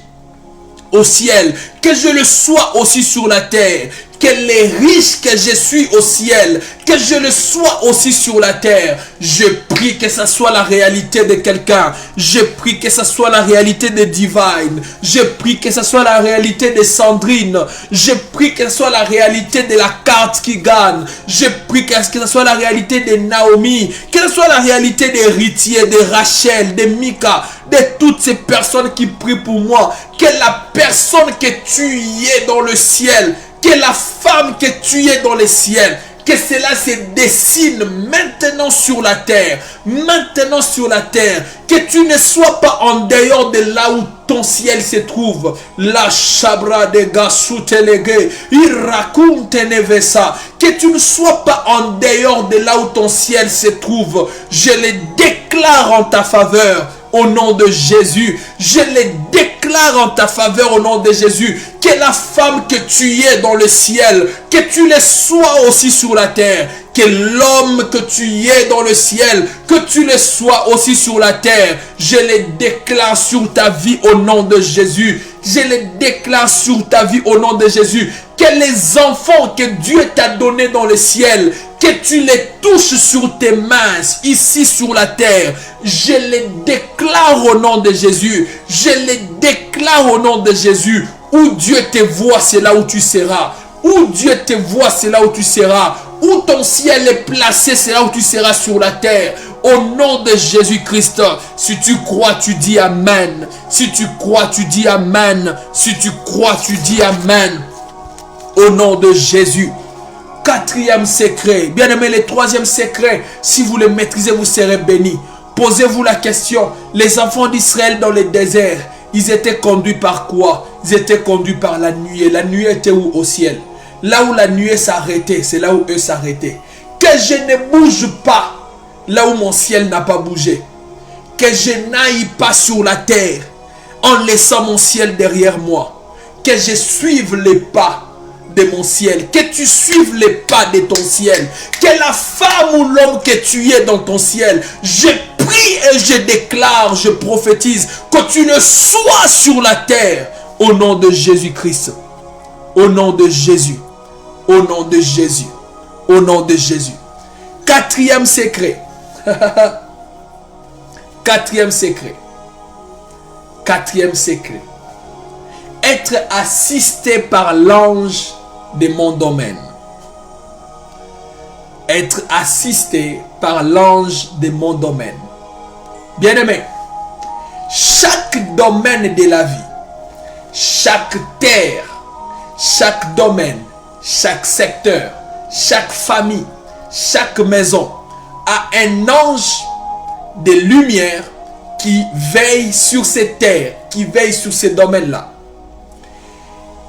au ciel, que je le sois aussi sur la terre. Que les riches que je suis au ciel, que je le sois aussi sur la terre. Je prie que ça soit la réalité de quelqu'un. Je prie que ça soit la réalité de Divine. Je prie que ça soit la réalité de Sandrine. Je prie que ça soit la réalité de la carte qui gagne. Je prie que ça soit la réalité de Naomi. Que ce soit la réalité des héritiers, de Rachel, de Mika, de toutes ces personnes qui prient pour moi. Que la personne que tu y es dans le ciel, que la femme que tu es dans le ciel, que cela se dessine maintenant sur la terre. Maintenant sur la terre. Que tu ne sois pas en dehors de là où ton ciel se trouve. La chabra de gasutelege. Irakuntenevesa. Que tu ne sois pas en dehors de là où ton ciel se trouve. Je le déclare en ta faveur. Au nom de Jésus, je les déclare en ta faveur au nom de Jésus. Que la femme que tu es dans le ciel, que tu le sois aussi sur la terre. Que l'homme que tu es dans le ciel, que tu le sois aussi sur la terre. Je les déclare sur ta vie au nom de Jésus. Je les déclare sur ta vie au nom de Jésus. Que les enfants que Dieu t'a donnés dans le ciel, que tu les touches sur tes mains, ici sur la terre. Je les déclare au nom de Jésus. Je les déclare au nom de Jésus. Où Dieu te voit, c'est là où tu seras. Où Dieu te voit, c'est là où tu seras. Où ton ciel est placé, c'est là où tu seras sur la terre. Au nom de Jésus-Christ. Si tu crois, tu dis Amen. Si tu crois, tu dis Amen. Si tu crois, tu dis Amen. Au nom de Jésus. 4e secret. Bien aimé, le 3e secret. Si vous le maîtrisez, vous serez bénis. Posez-vous la question. Les enfants d'Israël dans le désert, ils étaient conduits par quoi? Ils étaient conduits par la nuée. La nuée était où? Au ciel. Là où la nuée s'arrêtait, c'est là où eux s'arrêtaient. Que je ne bouge pas là où mon ciel n'a pas bougé. Que je n'aille pas sur la terre en laissant mon ciel derrière moi. Que je suive les pas de mon ciel. Que tu suives les pas de ton ciel. Que la femme ou l'homme que tu es dans ton ciel, je prie et je déclare, je prophétise que tu ne sois sur la terre au nom de Jésus-Christ. Au nom de Jésus. Au nom de Jésus. Au nom de Jésus. 4e secret. 4e secret. 4e secret. Être assisté par l'ange de mon domaine. Être assisté par l'ange de mon domaine. Bien-aimé, chaque domaine de la vie, chaque terre, chaque domaine, chaque secteur, chaque famille, chaque maison a un ange de lumière qui veille sur ces terres, qui veille sur ces domaines-là.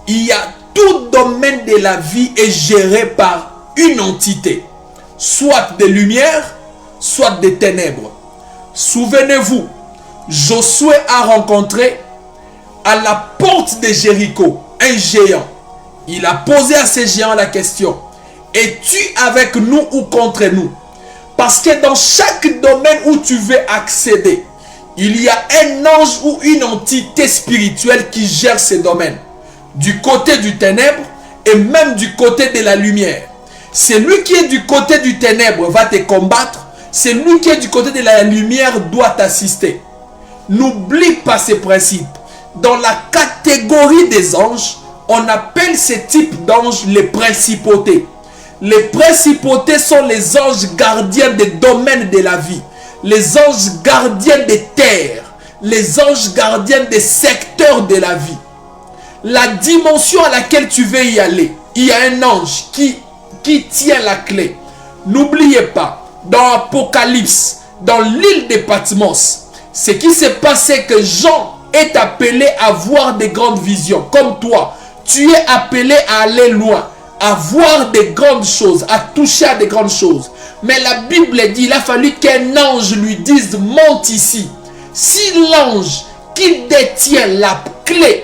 Il y a tout domaine de la vie est géré par une entité, soit de lumière, soit de ténèbres. Souvenez-vous, Josué a rencontré à la porte de Jéricho, un géant. Il a posé à ce géant la question: es-tu avec nous ou contre nous? Parce que dans chaque domaine où tu veux accéder, il y a un ange ou une entité spirituelle qui gère ces domaines. Du côté du ténèbre et même du côté de la lumière. Celui qui est du côté du ténèbre va te combattre. Celui qui est du côté de la lumière doit t'assister. N'oublie pas ces principes. Dans la catégorie des anges, on appelle ce type d'anges les principautés. Les principautés sont les anges gardiens des domaines de la vie. Les anges gardiens des terres. Les anges gardiens des secteurs de la vie. La dimension à laquelle tu veux y aller, il y a un ange qui tient la clé. N'oubliez pas, dans Apocalypse, dans l'île de Patmos, ce qui s'est passé que Jean est appelé à voir des grandes visions. Comme toi, tu es appelé à aller loin, à voir des grandes choses, à toucher à des grandes choses. Mais la Bible dit, il a fallu qu'un ange lui dise: monte ici. Si l'ange qui détient la clé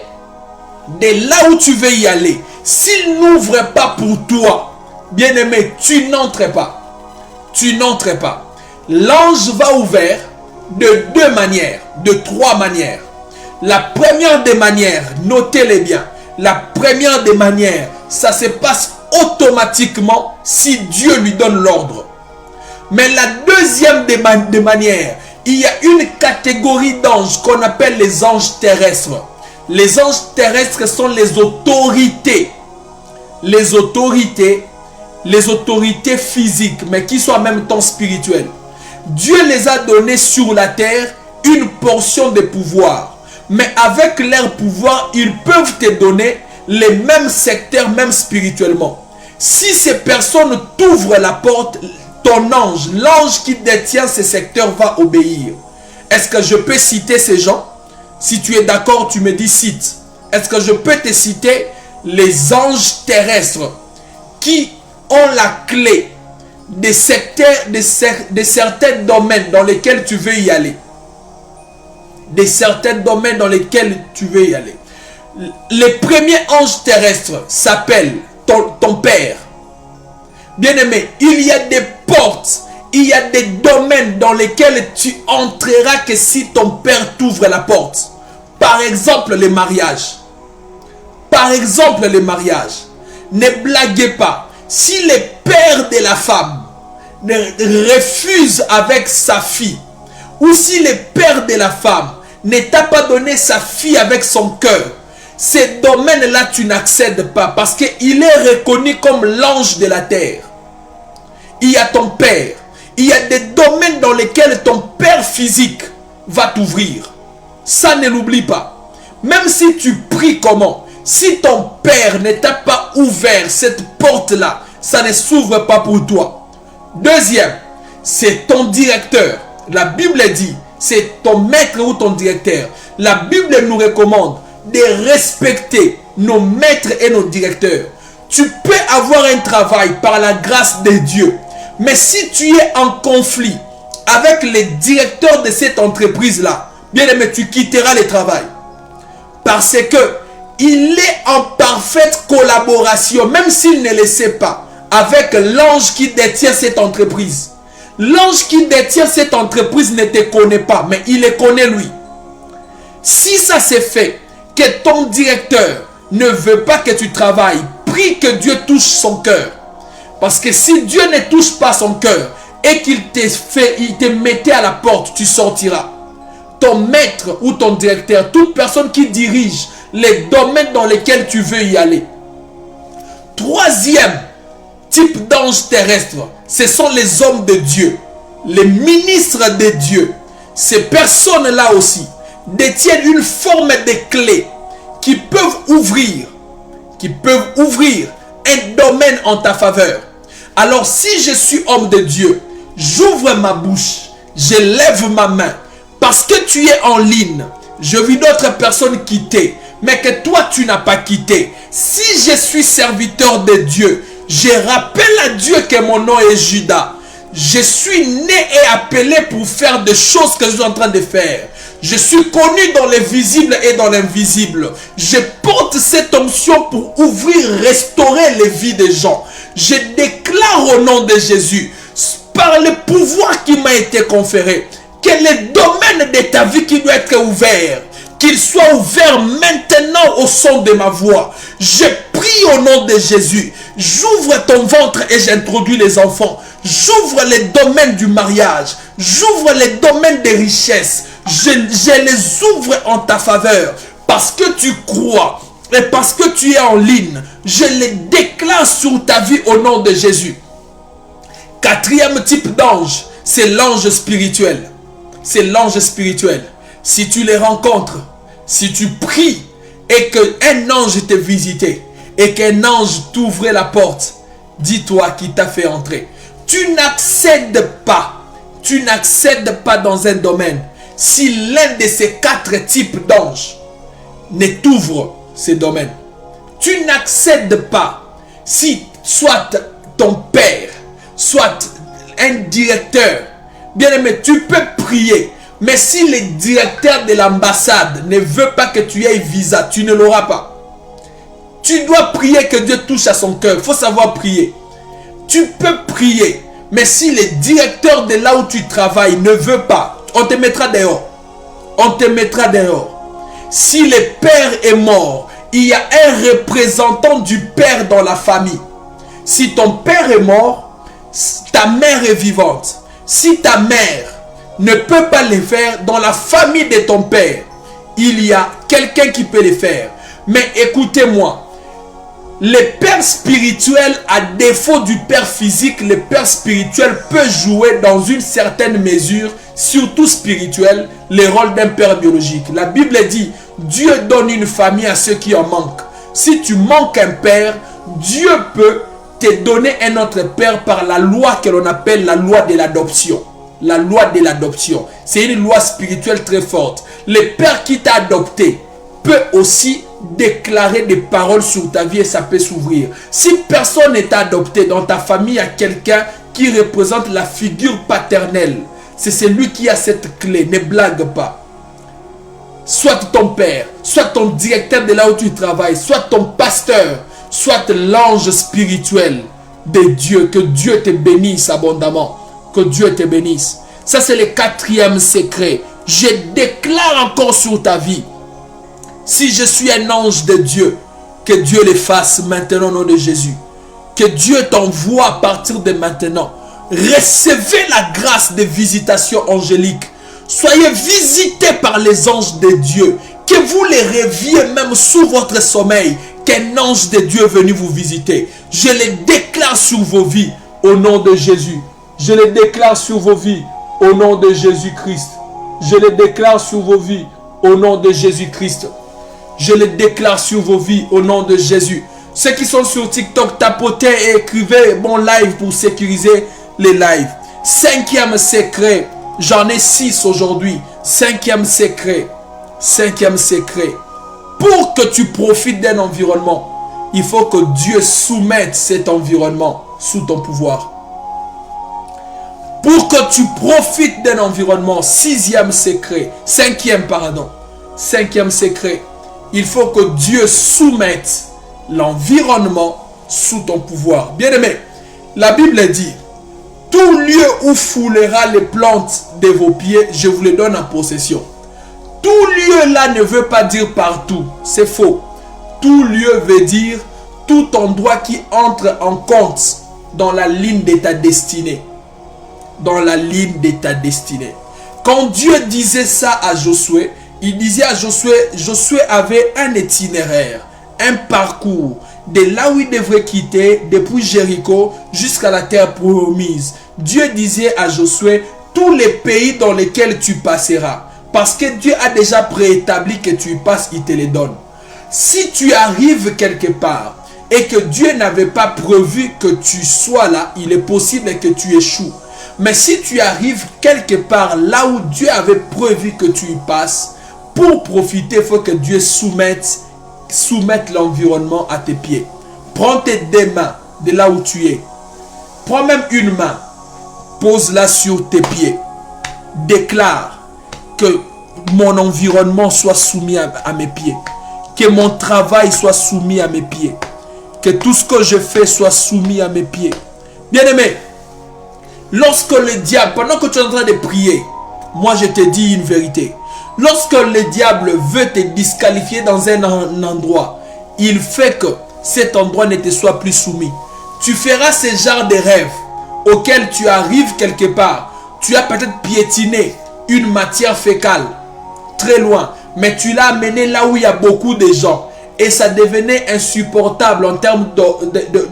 de là où tu veux y aller, s'il n'ouvre pas pour toi, bien-aimé, tu n'entres pas. Tu n'entres pas. L'ange va ouvrir de deux manières, de trois manières. La première des manières, notez-les bien, la première des manières, ça se passe automatiquement si Dieu lui donne l'ordre. Mais la deuxième des manières, il y a une catégorie d'anges qu'on appelle les anges terrestres. Les anges terrestres sont les autorités. Les autorités physiques, mais qui sont en même temps spirituelles. Dieu les a donnés sur la terre une portion de pouvoir. Mais avec leur pouvoir, ils peuvent te donner les mêmes secteurs, même spirituellement. Si ces personnes t'ouvrent la porte, ton ange, l'ange qui détient ces secteurs va obéir. Est-ce que je peux citer ces gens? Si tu es d'accord, tu me dis cite. Est-ce que je peux te citer les anges terrestres qui ont la clé des secteurs, de certains domaines dans lesquels tu veux y aller? Des certains domaines dans lesquels tu veux y aller. Le premier ange terrestre s'appelle ton Père. Bien-aimé, il y a des portes, il y a des domaines dans lesquels tu entreras que si ton Père t'ouvre la porte. Par exemple, les mariages. Par exemple, les mariages. Ne blaguez pas. Si le père de la femme refuse avec sa fille, ou si le père de la femme ne t'a pas donné sa fille avec son cœur, ces domaines-là, tu n'accèdes pas parce qu'il est reconnu comme l'ange de la terre. Il y a ton père. Il y a des domaines dans lesquels ton père physique va t'ouvrir. Ça, ne l'oublie pas. Même si tu pries comment, si ton père ne t'a pas ouvert cette porte-là, ça ne s'ouvre pas pour toi. Deuxième, c'est ton directeur. La Bible dit, c'est ton maître ou ton directeur. La Bible nous recommande de respecter nos maîtres et nos directeurs. Tu peux avoir un travail par la grâce de Dieu. Mais si tu es en conflit avec les directeurs de cette entreprise-là, bien aimé, tu quitteras le travail. Parce que il est en parfaite collaboration, même s'il ne le sait pas, avec l'ange qui détient cette entreprise. L'ange qui détient cette entreprise ne te connaît pas, mais il le connaît lui. Si ça s'est fait, que ton directeur ne veut pas que tu travailles, prie que Dieu touche son cœur. Parce que si Dieu ne touche pas son cœur et qu'il te mettait à la porte, tu sortiras. Ton maître ou ton directeur, toute personne qui dirige les domaines dans lesquels tu veux y aller. Troisième type d'ange terrestre, ce sont les hommes de Dieu, les ministres de Dieu. Ces personnes-là aussi détiennent une forme de clé qui peuvent ouvrir un domaine en ta faveur. Alors si je suis homme de Dieu, j'ouvre ma bouche, je lève ma main, parce que tu es en ligne. Je vis d'autres personnes quitter, mais que toi tu n'as pas quitté. Si je suis serviteur de Dieu, je rappelle à Dieu que mon nom est Judas. Je suis né et appelé pour faire des choses que je suis en train de faire. Je suis connu dans les visibles et dans l'invisible. Je porte cette onction pour ouvrir, restaurer les vies des gens. Je déclare au nom de Jésus, par le pouvoir qui m'a été conféré, que le domaine de ta vie qui doit être ouvert, qu'il soit ouvert maintenant au son de ma voix. Je prie au nom de Jésus. J'ouvre ton ventre et j'introduis les enfants. J'ouvre les domaines du mariage. J'ouvre les domaines des richesses. Je les ouvre en ta faveur. Parce que tu crois et parce que tu es en ligne. Je les déclare sur ta vie au nom de Jésus. Quatrième type d'ange, c'est l'ange spirituel. C'est l'ange spirituel. Si tu les rencontres, si tu pries et qu'un ange t'ait visité et qu'un ange t'ouvre la porte, dis-toi qui t'a fait entrer. Tu n'accèdes pas dans un domaine si l'un de ces 4 types d'anges ne t'ouvre ces domaines. Tu n'accèdes pas si soit ton père, soit un directeur. Bien aimé, tu peux prier. Mais si le directeur de l'ambassade ne veut pas que tu aies visa, tu ne l'auras pas. Tu dois prier que Dieu touche à son cœur. Il faut savoir prier. Tu peux prier. Mais si le directeur de là où tu travailles ne veut pas, on te mettra dehors. On te mettra dehors. Si le père est mort, il y a un représentant du père dans la famille. Si ton père est mort, ta mère est vivante. Si ta mère ne peut pas le faire dans la famille de ton père, il y a quelqu'un qui peut le faire. Mais écoutez-moi, le père spirituel, à défaut du père physique, le père spirituel peut jouer dans une certaine mesure, surtout spirituel, le rôle d'un père biologique. La Bible dit, Dieu donne une famille à ceux qui en manquent. Si tu manques un père, Dieu peut te donner un autre père par la loi que l'on appelle la loi de l'adoption. La loi de l'adoption. C'est une loi spirituelle très forte. Le père qui t'a adopté peut aussi déclarer des paroles sur ta vie et ça peut s'ouvrir. Si personne n'est adopté dans ta famille, il y a quelqu'un qui représente la figure paternelle. C'est celui qui a cette clé. Ne blague pas. Soit ton père, soit ton directeur de là où tu travailles, soit ton pasteur, soit l'ange spirituel de Dieu. Que Dieu te bénisse abondamment. Que Dieu te bénisse. Ça, c'est le 4e secret. Je déclare encore sur ta vie. Si je suis un ange de Dieu, que Dieu le fasse maintenant au nom de Jésus. Que Dieu t'envoie à partir de maintenant. Recevez la grâce de visitation angélique. Soyez visités par les anges de Dieu. Que vous les rêviez même sous votre sommeil. Qu'un ange de Dieu est venu vous visiter. Je les déclare sur vos vies au nom de Jésus. Je les déclare sur vos vies au nom de Jésus-Christ. Je les déclare sur vos vies au nom de Jésus-Christ. Je les déclare sur vos vies au nom de Jésus. Ceux qui sont sur TikTok, tapotez et écrivez bon live pour sécuriser les lives. 5e secret. J'en ai 6 aujourd'hui. 5e secret. 5e secret. Pour que tu profites d'un environnement, il faut que Dieu soumette cet environnement sous ton pouvoir. Pour que tu profites d'un environnement, 6e secret, 5e pardon, 5e secret, il faut que Dieu soumette l'environnement sous ton pouvoir. Bien-aimé, la Bible dit, tout lieu où foulera les plantes de vos pieds, je vous les donne en possession. Tout lieu là ne veut pas dire partout, c'est faux. Tout lieu veut dire tout endroit qui entre en compte dans la ligne de ta destinée. Dans la ligne de ta destinée. Quand Dieu disait ça à Josué, il disait à Josué, Josué avait un itinéraire, un parcours, de là où il devrait quitter, depuis Jéricho jusqu'à la terre promise. Dieu disait à Josué, tous les pays dans lesquels tu passeras, parce que Dieu a déjà préétabli que tu y passes, il te les donne. Si tu arrives quelque part et que Dieu n'avait pas prévu que tu sois là, il est possible que tu échoues. Mais si tu arrives quelque part là où Dieu avait prévu que tu y passes, pour profiter, il faut que Dieu soumette l'environnement à tes pieds. Prends tes 2 mains de là où tu es. Prends même une main. Pose-la sur tes pieds. Déclare que mon environnement soit soumis à mes pieds. Que mon travail soit soumis à mes pieds. Que tout ce que je fais soit soumis à mes pieds. Bien-aimé, lorsque le diable, pendant que tu es en train de prier, moi je te dis une vérité. Lorsque le diable veut te disqualifier dans un endroit, il fait que cet endroit ne te soit plus soumis. Tu feras ce genre de rêves auxquels tu arrives quelque part. Tu as peut-être piétiné une matière fécale très loin, mais tu l'as amené là où il y a beaucoup de gens. Et ça devenait insupportable en termes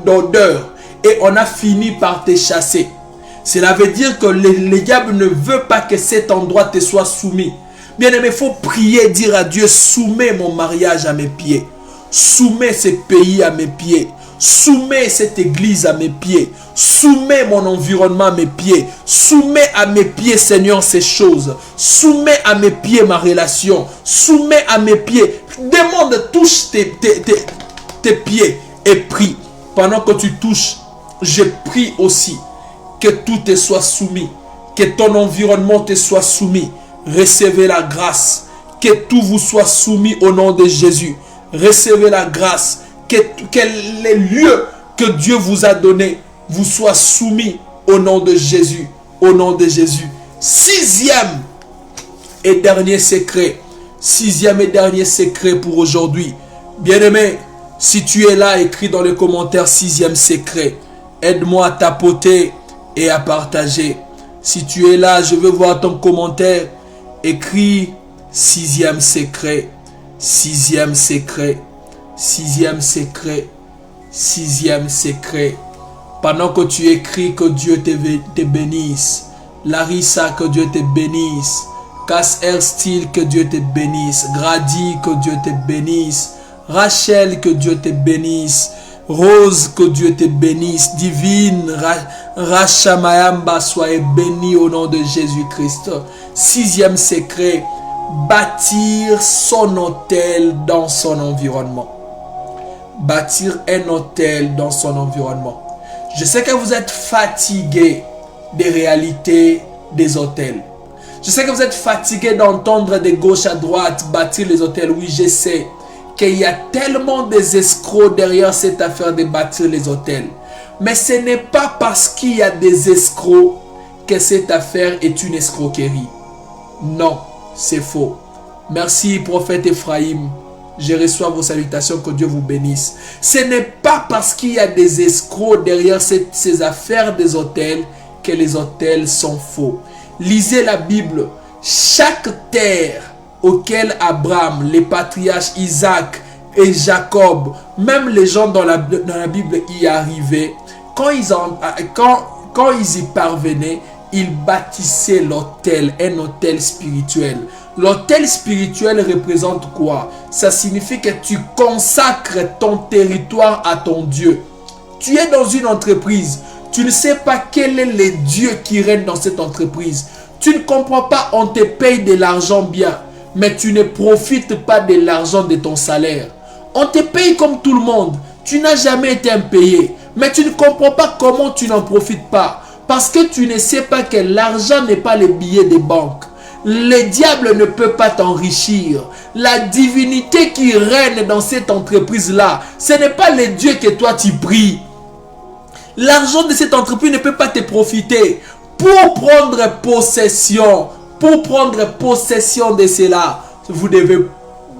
d'odeur. Et on a fini par te chasser. Cela veut dire que le diable ne veut pas que cet endroit te soit soumis. Bien aimé, il faut prier, dire à Dieu, soumets mon mariage à mes pieds. Soumets ce pays à mes pieds. Soumets cette église à mes pieds. Soumets mon environnement à mes pieds. Soumets à mes pieds, Seigneur, ces choses. Soumets à mes pieds ma relation. Soumets à mes pieds. Demande, touche tes pieds et prie. Pendant que tu touches, je prie aussi que tout te soit soumis. Que ton environnement te soit soumis. Recevez la grâce. Que tout vous soit soumis au nom de Jésus. Recevez la grâce. Que les lieux que Dieu vous a donnés vous soient soumis au nom de Jésus. Au nom de Jésus. Sixième et dernier secret. Sixième et dernier secret pour aujourd'hui. Bien-aimé, si tu es là, écris dans les commentaires sixième secret. Aide-moi à tapoter et à partager. Si tu es là, je veux voir ton commentaire. Écris sixième secret. Sixième secret. Sixième secret. Sixième secret. Pendant que tu écris, que Dieu te bénisse. Larissa, que Dieu te bénisse. Cass Air Steel, que Dieu te bénisse. Grady, que Dieu te bénisse. Rachel, que Dieu te bénisse. Rose, que Dieu te bénisse. Divine, Rachamayamba, soyez béni au nom de Jésus-Christ. Sixième secret, bâtir son hôtel dans son environnement. Bâtir un hôtel dans son environnement. Je sais que vous êtes fatigué des réalités des hôtels. Je sais que vous êtes fatigué d'entendre de gauche à droite bâtir les hôtels. Oui, je sais qu'il y a tellement des escrocs derrière cette affaire de bâtir les hôtels. Mais ce n'est pas parce qu'il y a des escrocs que cette affaire est une escroquerie. Non, c'est faux. Merci, prophète Ephraim. Je reçois vos salutations, que Dieu vous bénisse. Ce n'est pas parce qu'il y a des escrocs derrière ces affaires des hôtels que les hôtels sont faux. Lisez la Bible. Chaque terre auquel Abraham, les patriarches Isaac et Jacob, même les gens dans la Bible y arrivaient, quand ils y parvenaient, ils bâtissaient l'autel, un autel spirituel. L'autel spirituel représente quoi? Ça signifie que tu consacres ton territoire à ton Dieu. Tu es dans une entreprise. Tu ne sais pas quel est le Dieu qui règne dans cette entreprise. Tu ne comprends pas, on te paye de l'argent bien, mais tu ne profites pas de l'argent de ton salaire. On te paye comme tout le monde. Tu n'as jamais été impayé, mais tu ne comprends pas comment tu n'en profites pas. Parce que tu ne sais pas que l'argent n'est pas le billet des banques. Le diable ne peut pas t'enrichir. La divinité qui règne dans cette entreprise-là, ce n'est pas le Dieu que toi tu pries. L'argent de cette entreprise ne peut pas te profiter. Pour prendre possession de cela, vous devez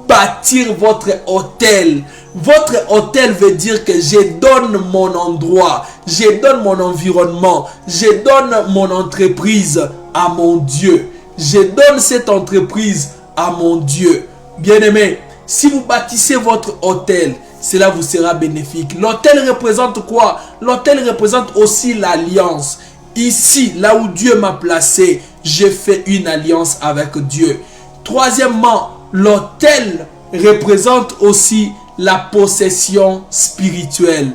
bâtir votre hôtel. Votre hôtel veut dire que je donne mon endroit, je donne mon environnement, je donne mon entreprise à mon Dieu. Je donne cette entreprise à mon Dieu. Bien-aimé, si vous bâtissez votre hôtel, cela vous sera bénéfique. L'hôtel représente quoi? L'hôtel représente aussi l'alliance. Ici, là où Dieu m'a placé, je fais une alliance avec Dieu. Troisièmement, l'hôtel représente aussi la possession spirituelle.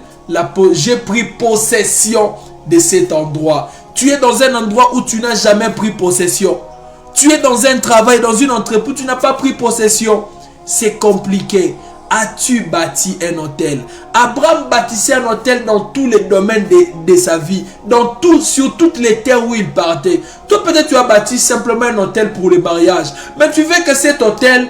J'ai pris possession de cet endroit. Tu es dans un endroit où tu n'as jamais pris possession. Tu es dans un travail, dans une entreprise où tu n'as pas pris possession. C'est compliqué. as-tu bâti un autel? Abraham bâtissait un autel dans tous les domaines de sa vie, sur toutes les terres où il partait. Toi, peut-être tu as bâti simplement un autel pour le mariage, mais tu veux que cet autel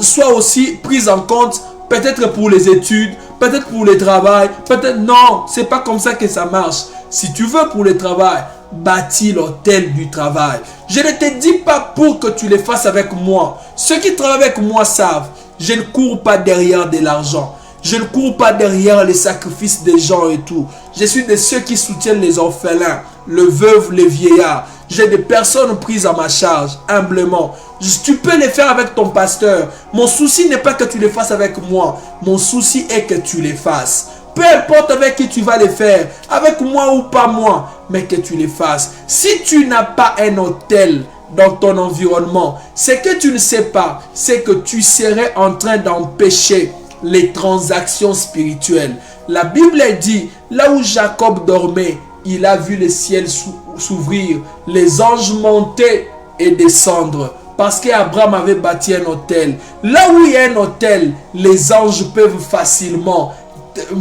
soit aussi pris en compte, peut-être pour les études, peut-être pour le travail, peut-être non, c'est pas comme ça que ça marche. Si tu veux pour le travail, bâtis l'autel du travail. Je ne te dis pas pour que tu le fasses avec moi. Ceux qui travaillent avec moi savent, je ne cours pas derrière de l'argent. Je ne cours pas derrière les sacrifices des gens et tout. Je suis de ceux qui soutiennent les orphelins, les veuves, les vieillards. J'ai des personnes prises à ma charge, humblement. Tu peux les faire avec ton pasteur. Mon souci n'est pas que tu les fasses avec moi. Mon souci est que tu les fasses. Peu importe avec qui tu vas les faire, avec moi ou pas moi, mais que tu les fasses. Si tu n'as pas un autel dans ton environnement, c'est que tu ne sais pas, c'est que tu serais en train d'empêcher les transactions spirituelles. La Bible dit, là où Jacob dormait, il a vu le ciel s'ouvrir, les anges monter et descendre. Parce qu'Abraham avait bâti un autel. Là où il y a un autel, les anges peuvent facilement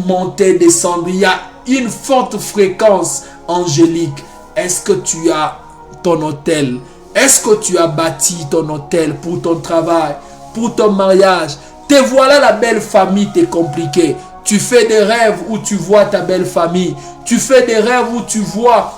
monter, descendre. Il y a une forte fréquence angélique. Est-ce que tu as ton autel? Est-ce que tu as bâti ton autel pour ton travail, pour ton mariage? Te voilà la belle famille, t'es compliqué. Tu fais des rêves où tu vois ta belle famille. Tu fais des rêves où tu vois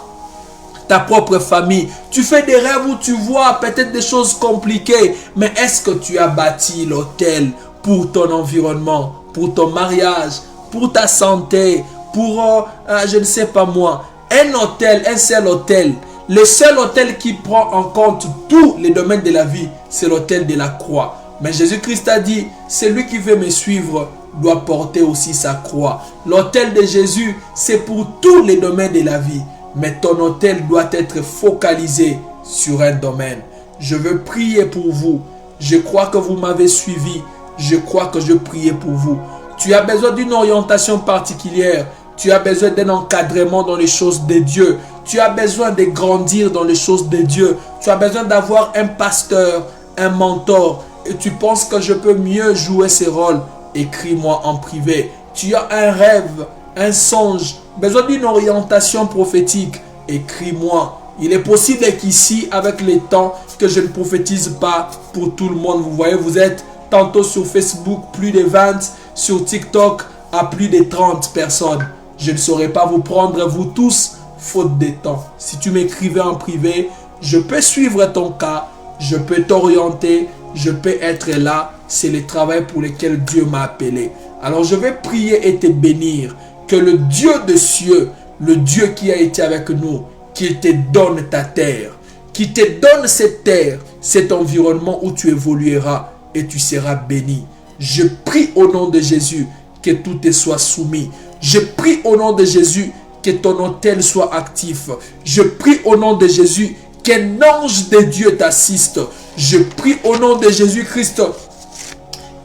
ta propre famille. Tu fais des rêves où tu vois peut-être des choses compliquées. Mais est-ce que tu as bâti l'autel pour ton environnement, pour ton mariage, pour ta santé, pour, je ne sais pas moi, un hôtel, un seul hôtel. Le seul hôtel qui prend en compte tous les domaines de la vie, c'est l'hôtel de la croix. Mais Jésus-Christ a dit, celui qui veut me suivre doit porter aussi sa croix. L'hôtel de Jésus, c'est pour tous les domaines de la vie. Mais ton hôtel doit être focalisé sur un domaine. Je veux prier pour vous. Je crois que vous m'avez suivi. Je crois que je priais pour vous. Tu as besoin d'une orientation particulière. Tu as besoin d'un encadrement dans les choses de Dieu. Tu as besoin de grandir dans les choses de Dieu. Tu as besoin d'avoir un pasteur, un mentor. Et tu penses que je peux mieux jouer ces rôles. Écris-moi en privé. Tu as un rêve, un songe, besoin d'une orientation prophétique. Écris-moi. Il est possible qu'ici, avec le temps, que je ne prophétise pas pour tout le monde. Vous voyez, vous êtes tantôt sur Facebook, plus de 20, sur TikTok, à plus de 30 personnes. Je ne saurais pas vous prendre, vous tous, faute de temps. Si tu m'écrivais en privé, je peux suivre ton cas, je peux t'orienter, je peux être là. C'est le travail pour lequel Dieu m'a appelé. Alors je vais prier et te bénir. Que le Dieu des cieux, le Dieu qui a été avec nous, qu'il te donne ta terre, qu'il te donne cette terre, cet environnement où tu évolueras et tu seras béni. Je prie au nom de Jésus que tout te soit soumis. Je prie au nom de Jésus que ton autel soit actif. Je prie au nom de Jésus qu'un ange de Dieu t'assiste. Je prie au nom de Jésus-Christ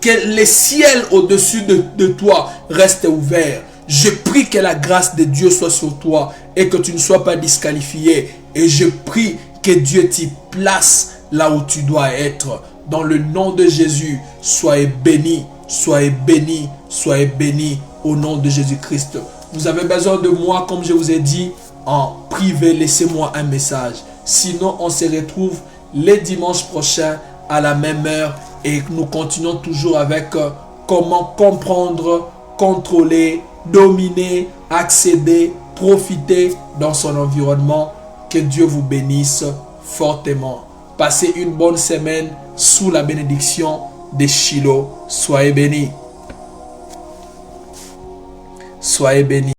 que les ciels au-dessus de toi restent ouverts. Je prie que la grâce de Dieu soit sur toi et que tu ne sois pas disqualifié. Et je prie que Dieu t'y place là où tu dois être. Dans le nom de Jésus, soyez bénis, soyez bénis, soyez bénis au nom de Jésus-Christ. Vous avez besoin de moi, comme je vous ai dit, en privé, laissez-moi un message. Sinon, on se retrouve les dimanches prochains à la même heure et nous continuons toujours avec comment comprendre, contrôler, dominer, accéder, profiter dans son environnement. Que Dieu vous bénisse fortement. Passez une bonne semaine sous la bénédiction de Shiloh. Soyez bénis. Soyez bénis.